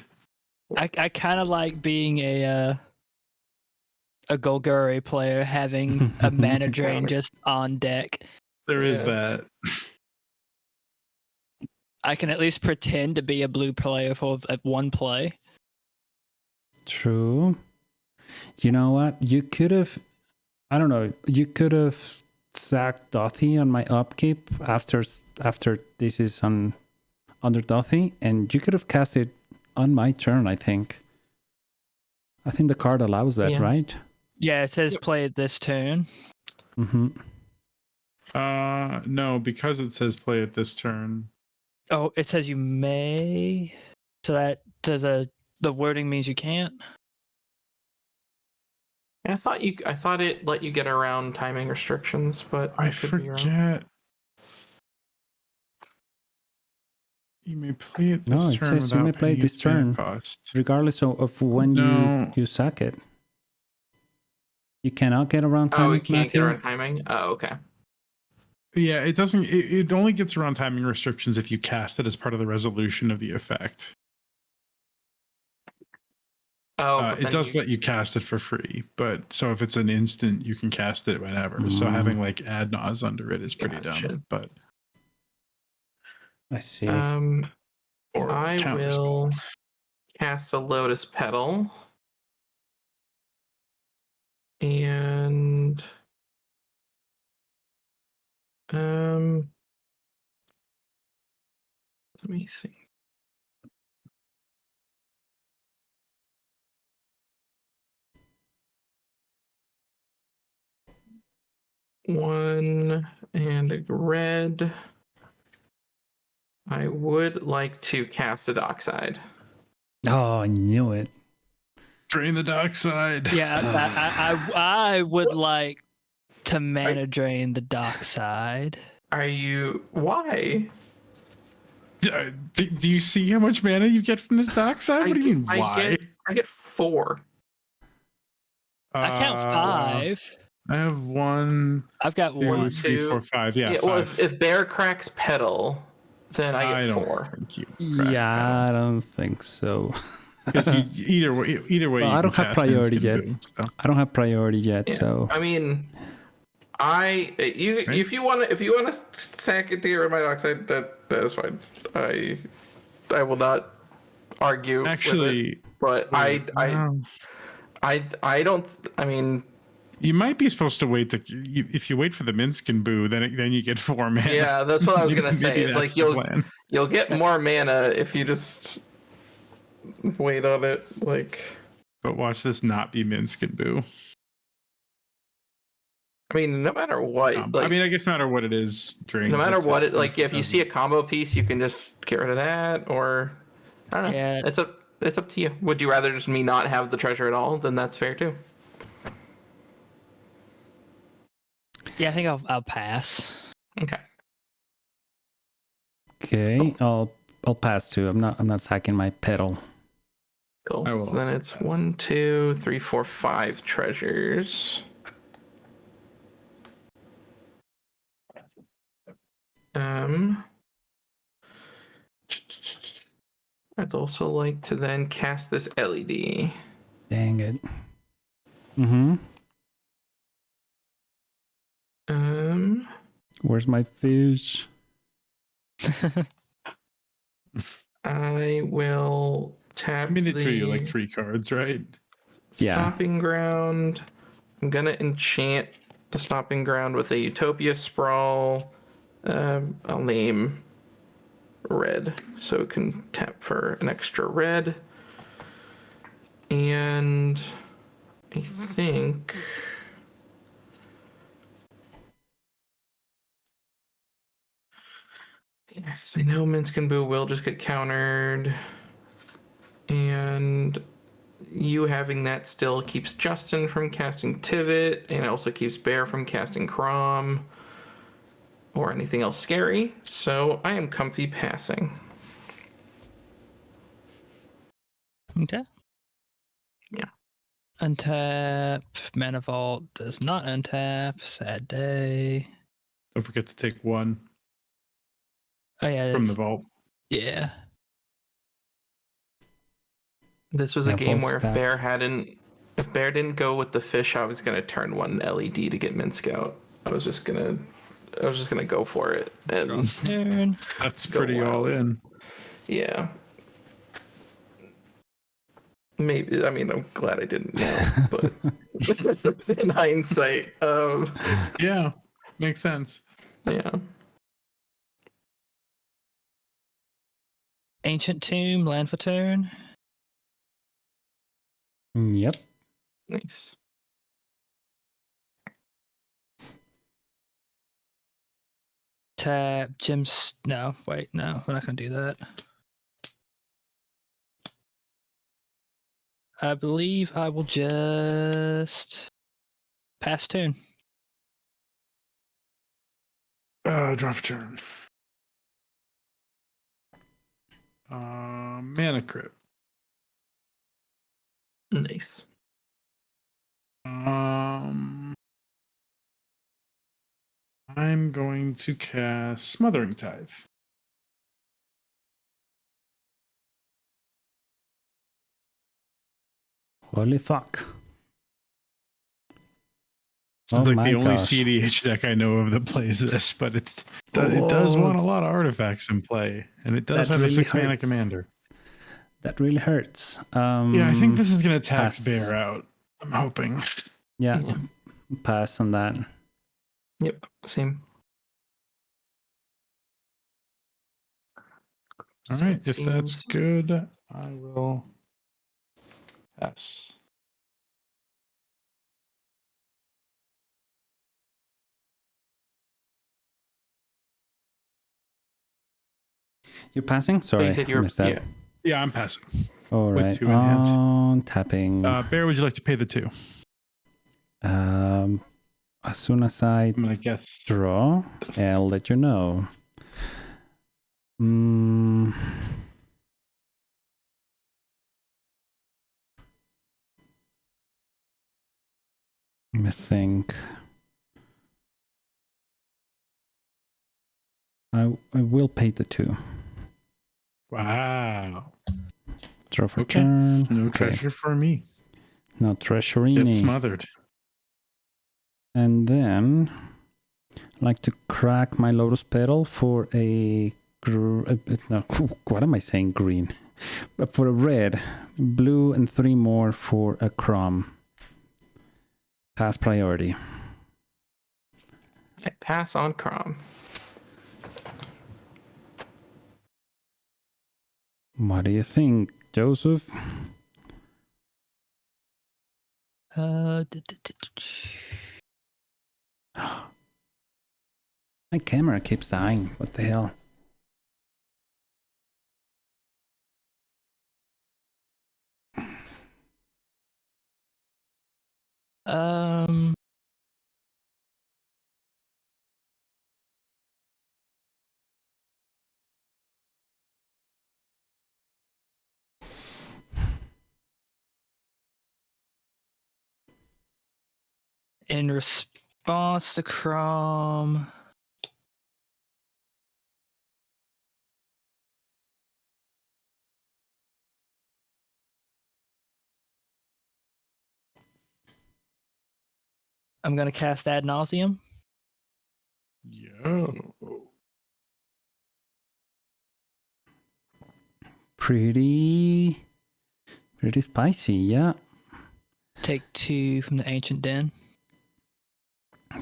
I kind of like being a Golgari player, having a mana drain just on deck. There is that. I can at least pretend to be a blue player for one play. True. You know what? You could have... I don't know. You could have sacked Douthie on my upkeep after this is under Douthie, and you could have cast it on my turn, I think. I think the card allows that, right? Yeah, it says play it this turn. Mm-hmm. No, because it says play it this turn. Oh, it says you may. So that the wording means you can't. I thought it let you get around timing restrictions, but I forget. You may play it this turn. No, it says you may play it this turn, regardless of when you sack it. You cannot get around timing. Oh, you can't get around timing? Oh, okay. Yeah, it doesn't. It only gets around timing restrictions if you cast it as part of the resolution of the effect. It does let you cast it for free, but so if it's an instant, you can cast it whenever. So having like ad nause under it is pretty dumb. But I see. I will cast a Lotus Petal, and let me see. One and a red. I would like to cast a Dockside. Oh, I knew it. Drain the Dockside. Yeah, I would like to mana drain the Dockside. Are you? Why? Do you see how much mana you get from this Dockside? What do you mean, why? I get 4. I count 5. I have 1. I've got 1, 2, 3, 4, 5. Yeah, 5. Well, if Bear cracks Petal, then I get 4. Thank you. Yeah, I don't think so. Because either way, well, I don't have priority yet. So. I don't have priority yet, so. I mean, if you want to sack it to get rid of my Dockside, that is fine. I will not argue. Actually, with it, but I don't. I mean. You might be supposed to wait. If you wait for the Minsc and Boo, then you get 4 mana. Yeah, that's what I was gonna say. It's like you'll get more mana if you just wait on it. But watch this not be Minsc and Boo. I mean, no matter what. I guess no matter what it is, drain. No matter what it if you see a combo piece, you can just get rid of that, or I don't know. Yeah. It's up to you. Would you rather just me not have the treasure at all? Then that's fair too. Yeah, I think I'll pass. Okay. Okay, I'll pass too. I'm not sacking my Petal. Cool. I will So then also it's pass. 1, 2, 3, 4, 5 treasures. I'd also like to then cast this LED. Dang it. Mm-hmm. Where's my fish? I will tap I mean, it drew you the like 3 cards, right? Yeah. stopping ground. I'm gonna enchant the stopping ground with a Utopia Sprawl. I'll name red, so it can tap for an extra red. And I think because I know Minsc and Boo will just get countered. And you having that still keeps Justin from casting Tivit, and it also keeps Bear from casting Kraum or anything else scary. So I am comfy passing. Okay. Yeah. Untap. Mana Vault does not untap. Sad day. Don't forget to take 1 Oh yeah. from the it's- vault. Yeah. This was a Yeah, game vault's where if Bear didn't go with the fish, I was gonna turn 1 LED to get Minsc out. I was just gonna go for it. And Turn. That's Go pretty all wild. in. yeah. Maybe, I mean, I'm glad I didn't know, but in hindsight, Yeah, makes sense. yeah. Ancient Tomb. Land for turn. Yep. Nice. Tap. Gems. No. Wait. No. We're not gonna do that. I believe I will just pass turn. Draw for turn. Mana Crypt. Nice. I'm going to cast Smothering Tithe. Holy fuck. It's Oh like my the only gosh. cEDH deck I know of that plays this, but it does want a lot of artifacts in play, and it does That have really a 6-mana hurts. commander. That really hurts. Yeah, I think this is going to tax pass. Bear out. I'm hoping. Yeah, Yeah. pass on that. Yep. Same. All So right, it if that's seems- good, I will pass. You're passing? Sorry, said I you're- missed that. yeah. Yeah, I'm passing. All with right. 2 in hand. On tapping. Bear, would you like to pay the 2? As soon as I I'm going to guess. draw, I'll let you know. Let me think. I will pay the 2. Wow. Draw for Okay. turn. No Okay. treasure for me. Now Get treasurini. smothered. And then I like to crack my lotus petal for a no, what am I saying? Green, but for a red, blue, and 3 more for a Kraum. Pass priority. I pass on Kraum. What do you think, Joseph? My camera keeps dying. What the hell? In response to Kraum, I'm going to cast Ad Nauseam. Yo. Pretty spicy, yeah. Take 2 from the Ancient Den.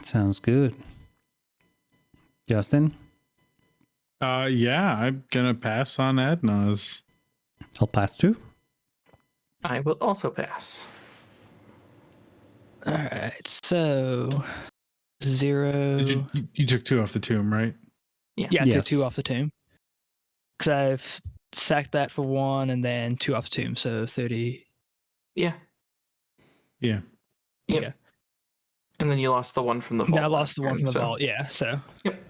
Sounds good. Justin, Yeah, I'm gonna pass on Adnaz. I'll pass too. I will also pass. All right, so 0. You took 2 off the tomb, right? Yeah, I took Yes. 2 off the tomb. Because I've sacked that for 1 and then 2 off the tomb, so 30. Yeah. Yeah. Yep. Yeah. And then you lost the one from the vault. I lost the one from the so- vault, yeah, so. Yep.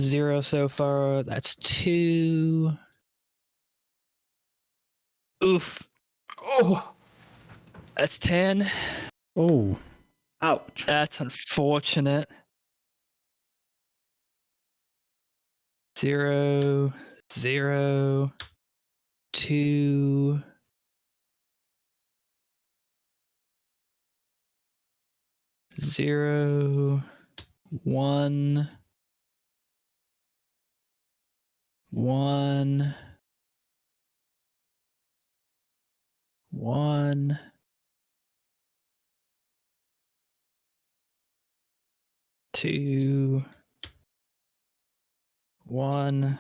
0 so far, that's 2. Oof, Oh, that's 10. Oh, ouch. That's unfortunate. 0, 0, 2. 0, 1, 1, 1, 2, 1,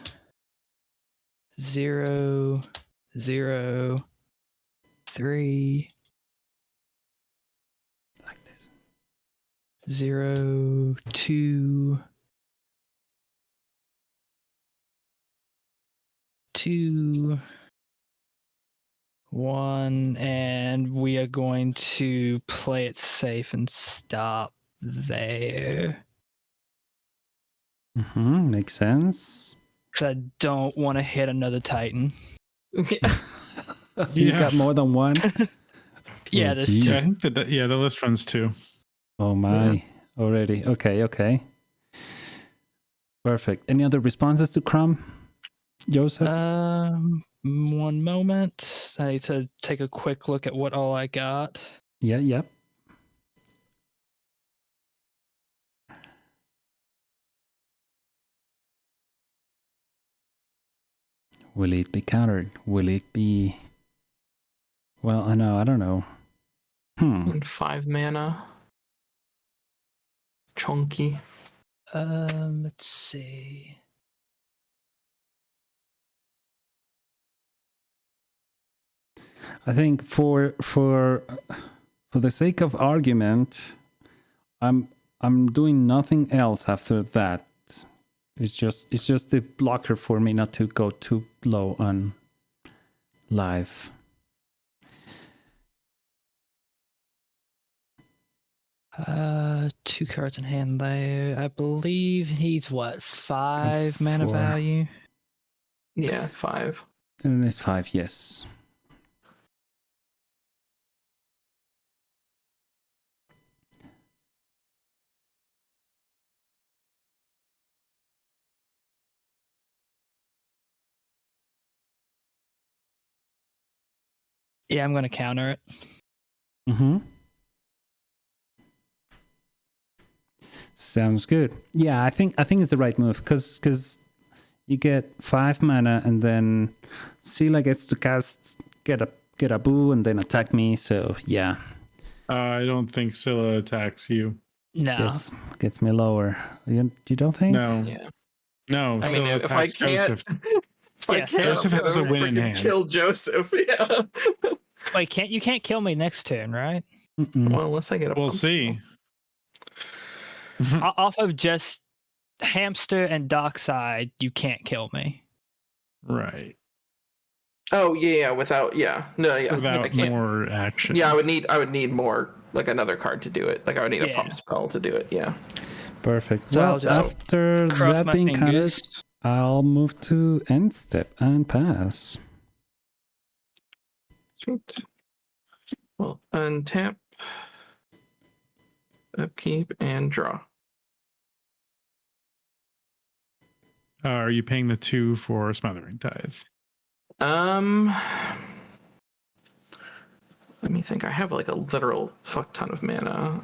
0, 0, 3, Like this. 0, 2, 2, 1, and we are going to play it safe and stop there. Makes sense. Because I don't want to hit another Titan. yeah. You Yeah. got more than one? Yeah, Oh, there's gee. 2. Yeah, I think the list runs 2. Oh my, already. Okay. Perfect. Any other responses to Kraum? Joseph? One moment. I need to take a quick look at what all I got. Yep. Will it be countered? Will it be... Well, I don't know. And 5 mana. Chunky. Let's see. I think for the sake of argument, I'm doing nothing else after that. It's just a blocker for me not to go too low on life. Two cards in hand there. I believe he's what, 5 mana 4. value? Yeah, 5. And it's 5, yes. Yeah, I'm gonna counter it. Sounds good. Yeah, I think it's the right move because you get 5 mana and then Scylla gets to cast get a boo and then attack me. So yeah, I don't think Scylla attacks you. No. gets me lower. You don't think? No. Yeah. No, I mean, Scylla if I attacks can't, Joseph. if I Yeah, can't, Joseph has the I'm win in freaking hand. Kill Joseph. Yeah. Wait, you can't kill me next turn, right? Well, unless I get a. We'll pump see. Off of just Hamster and Dockside, you can't kill me. Right. spell. Oh yeah, without I Without can't. more action. Yeah, I would need more, like another card to do it. Like I would need a Yeah. pump spell to do it. Yeah. Perfect. So I'll Well, just after Cross that my being countered, fingers. I'll move to end step and pass. Sweet. Well, untap. upkeep, and draw. Are you paying the 2 for Smothering Tithe? Let me think. I have like a literal fuck ton of mana.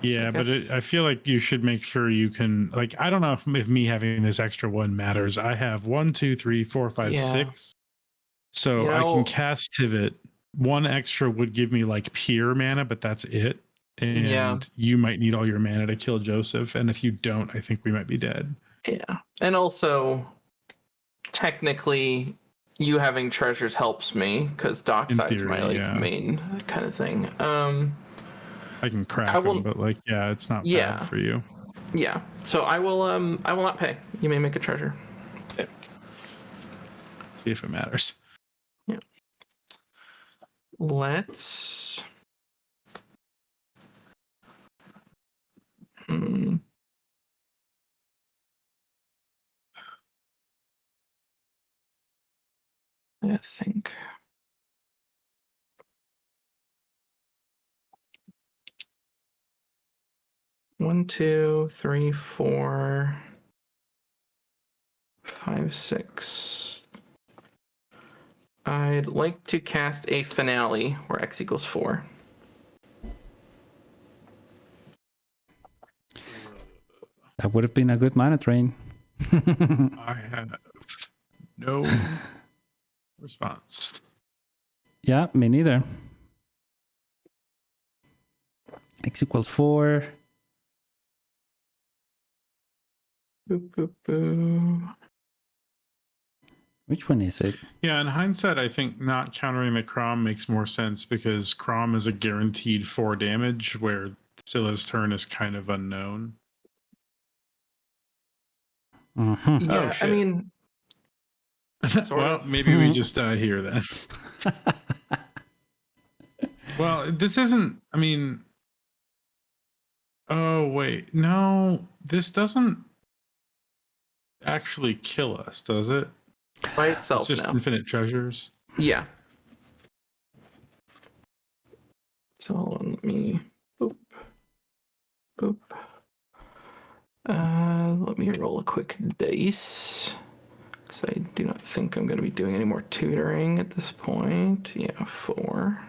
Yeah, but guess- I feel like you should make sure you can, like, I don't know if me having this extra 1 matters. I have 1, 2, 3, 4, 5, Yeah. 6. So You I know- can cast Tivit. 1 extra would give me like pure mana, but that's it. And Yeah. you might need all your mana to kill Joseph. And if you don't, I think we might be dead. Yeah. And also, technically, you having treasures helps me because Dockside's my theory, like yeah. main kind of thing. I can crack I will- them, but like, yeah, it's not Yeah. bad for you. Yeah. So I will not pay. You may make a treasure. See if it matters. Let's. I think. One, 2, 3, 4, 5, 6. I'd like to cast a finale where X equals 4. That would have been a good mana drain. I have no response. Yeah, me neither. X equals 4. Boop, boop, boo. Which one is it? Yeah, in hindsight, I think not countering the Kraum makes more sense because Kraum is a guaranteed 4 damage, where Scylla's turn is kind of unknown. Mhm. Yeah, I shit. mean, Sort well, of. maybe we just die here then. Well, this isn't. I mean, oh wait, no, this doesn't actually kill us, does it? by It's itself just now. infinite treasures. Yeah. So let me boop, boop. Let me roll a quick dice because I do not think I'm going to be doing any more tutoring at this point. Yeah, 4.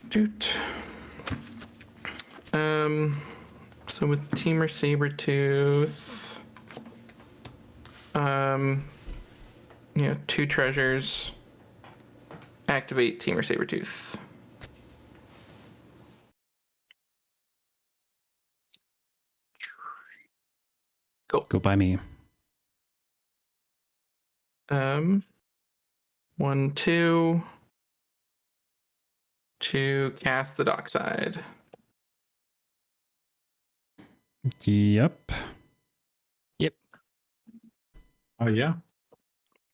Doot. So with Temur Sabertooth, 2 treasures. Activate Temur Sabertooth. Go by me. 1, 2 to cast the Dockside. Yep. Oh yeah,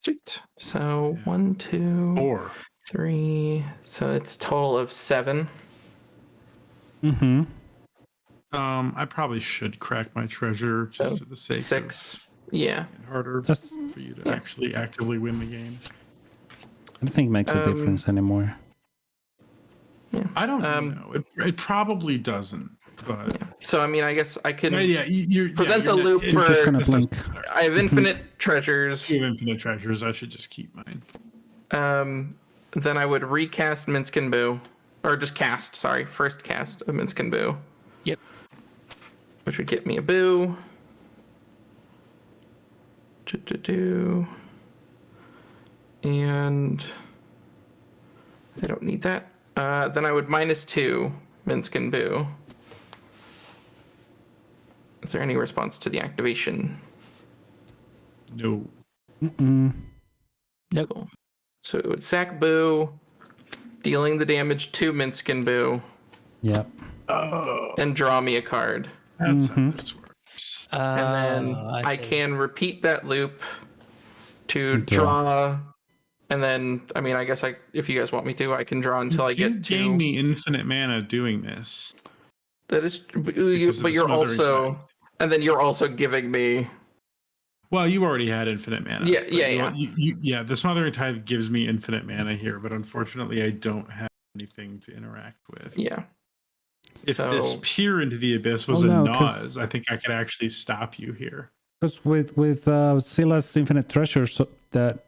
Sweet. So Yeah. 1, 2, 4. 3. So it's total of 7. Mm-hmm. I probably should crack my treasure just So, for the sake 6. Yeah. of it harder That's, for you to Yeah. actually actively win the game. I don't think it makes a difference anymore. I don't know. It probably doesn't, but So I mean, I guess I can. yeah, you're Present the you're loop it- for- You're just gonna this doesn't blink. matter. I have infinite treasures. You have infinite treasures. I should just keep mine. Then I would recast Minsc and Boo, or just cast. Sorry, first cast of Minsc and Boo, Yep. which would get me a Boo. Do. And I don't need that. Then I would -2 Minsc and Boo. Is there any response to the activation? No. Mm-mm. Nope. So it would sack Boo, dealing the damage to Minsc and Boo, Yep. Oh, and draw me a card. that's how this works. And then I see. can repeat that loop to Draw. draw. And then, I mean, I guess if you guys want me to, I can draw until I You get to. gain me infinite mana doing this. That is, but Because of the you're Smothering also, Tithe. and then you're also giving me. Well, you already had infinite mana. Yeah, but yeah. The Smothering Tithe gives me infinite mana here, but unfortunately, I don't have anything to interact with. Yeah. If So- this peer into the abyss was Oh, no, a 'cause- Naz, I think I could actually stop you here. Because with Scylla's infinite treasures that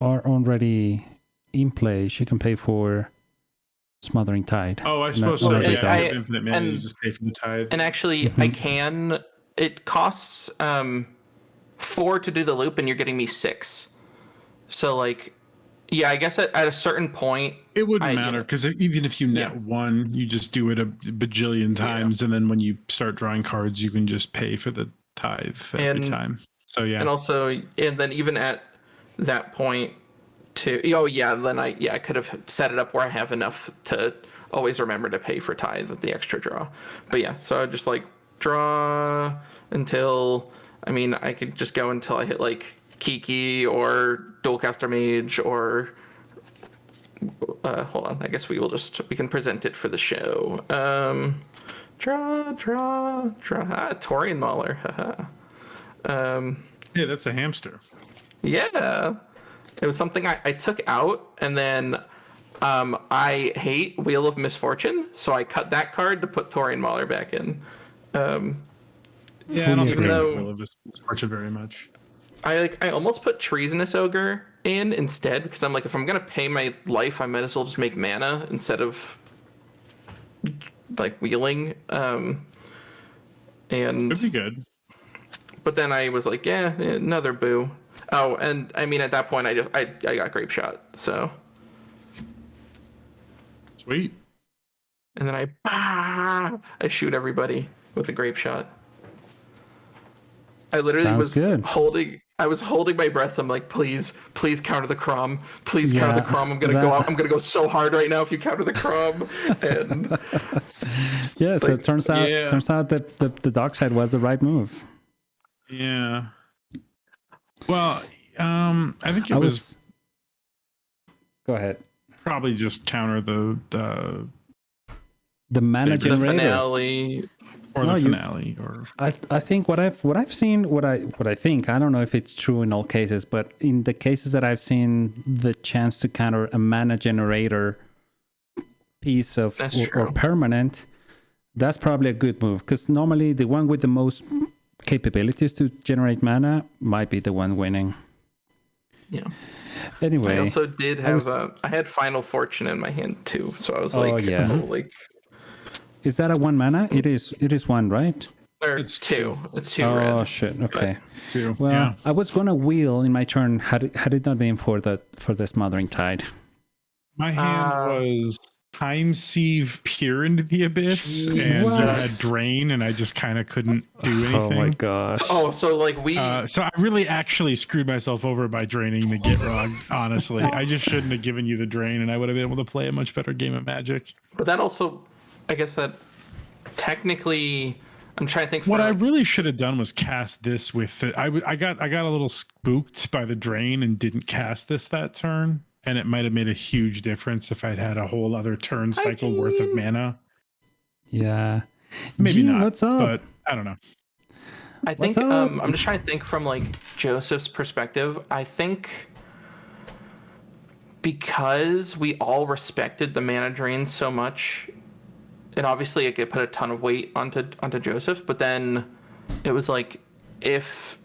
are already in play, she can pay for Smothering Tide. Oh, I And suppose that's so. already Yeah, done. you have infinite mana, you and- just pay for the tithe. And actually, I can. It costs 4 to do the loop, and you're getting me 6. So like, yeah, I guess at a certain point, It wouldn't I- matter because even if you net Yeah. 1, you just do it a bajillion times, and then when you start drawing cards, you can just pay for the tithe every And- time. So yeah, and also, and then even at that point, then I could have set it up where I have enough to always remember to pay for tithe with the extra draw. But yeah, so I just like draw until, I could just go until I hit like Kiki or Dualcaster Mage or hold on, I guess we can present it for the show. Draw. Torian Mauler. Haha. yeah, that's a hamster. Yeah. It was something I took out, and then I hate Wheel of Misfortune, so I cut that card to put Torian Mauler back in. Yeah, I don't think Even I though- really misfortune very much. I almost put Treasonous Ogre in instead, because I'm like, if I'm gonna pay my life, I might as well just make mana instead of like wheeling. Could be good. But then I was like, yeah, another boo. Oh, and at that point, I got Grape Shot, so. Sweet. And then I shoot everybody with a Grape Shot. I literally Sounds was good. holding my breath. I'm like, please counter the Kraum. Please counter the Yeah, Kraum. I'm gonna go out. I'm gonna go so hard right now if you counter the Kraum. And Yeah, so Like, it turns out that the dark side was the right move. Yeah. Well, I think it was Go ahead. probably just counter the mana The the generator. finale. or No, the you- finale or I think what I've seen, what I think, I don't know if it's true in all cases, but in the cases that I've seen, the chance to counter a mana generator piece of That's or true. permanent, that's probably a good move, because normally the one with the most capabilities to generate mana might be the one winning. Yeah. Anyway, I also did have was- I had Final Fortune in my hand too, so I was Oh, like, yeah. like is that a 1 mana? It is 1, right? or It's 2. It's 2 Oh red. shit. Okay. two. Well, Yeah. I was gonna wheel in my turn had it not been for the Smothering Tide. My hand was Time Sieve Peer into the Abyss and Jesus. a Drain, and I just kind of couldn't do anything. Oh my gosh. Oh, so like we So I really actually screwed myself over by draining the Gitrog, honestly. I just shouldn't have given you the Drain, and I would have been able to play a much better game of Magic. but that also, I guess that technically, I'm trying to think. What for, I like, really should have done was cast this with it. I got a little spooked by the Drain and didn't cast this that turn, and it might have made a huge difference if I'd had a whole other turn cycle worth of mana. Yeah. Maybe Gene, not, what's up? but I don't know. I think What's up? I'm just trying to think from like Joseph's perspective. I think because we all respected the mana drain so much, and obviously it put a ton of weight onto Joseph, but then it was like if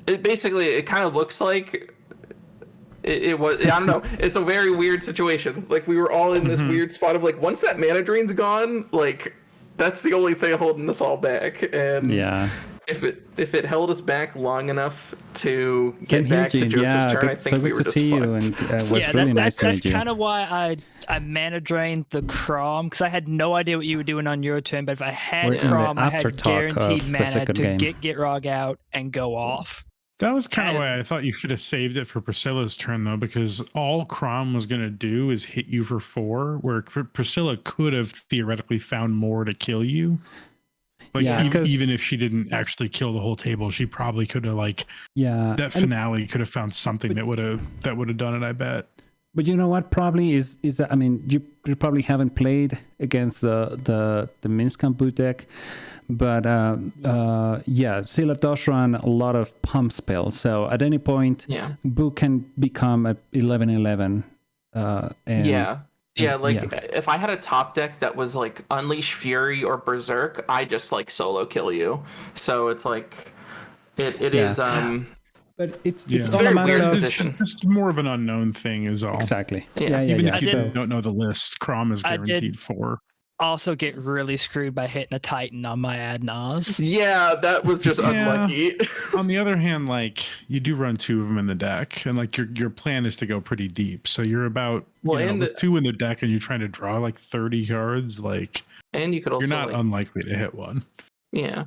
it basically it kind of looks like it was, I don't know, it's a very weird situation. Like we were all in this weird spot of like, once that mana drain's gone, like that's the only thing holding us all back. And Yeah. if it held us back long enough to Same get here, back to Gene. Joseph's Yeah, turn, good, I think so we good were to just see you, fucked. and it was Yeah, really nice to that's meet you. kind of why I mana drained the Kraum, because I had no idea what you were doing on your turn. But if I had We're in the Kraum, I after had talk guaranteed of the mana second to game. get Gitrog out and go off. That was kind of And- why I thought you should have saved it for Pryscilla's turn, though, because all Kraum was going to do is hit you for 4, where Pryscilla could have theoretically found more to kill you. Like, Yeah, because- even if she didn't actually kill the whole table, she probably could have, like, Yeah. that and- finale could have found something that would have done it, I bet. But you know what? Probably is that, I mean, you probably haven't played against the Minsc boot deck, but yeah, Scylla does run a lot of pump spells. So at any point, Yeah. Boo can become a 11/11 And Yeah. Yeah, like yeah. if I had a top deck that was like Unleash Fury or Berserk, I just like solo kill you. So it's like it Yeah. is But it's Yeah. all a very matter weird of position. It's just more of an unknown thing is all. exactly. Yeah. Yeah. Even Yeah. if you So don't know the list, Kraum is I did- guaranteed 4. Also get really screwed by hitting a Titan on my Adnaz. Yeah, that was just Yeah. unlucky. On the other hand, like you do run 2 of them in the deck, and like your plan is to go pretty deep. So you're about with 2 in the deck, and you're trying to draw like 30 cards. Like And you could also you're not like, unlikely to hit one. yeah.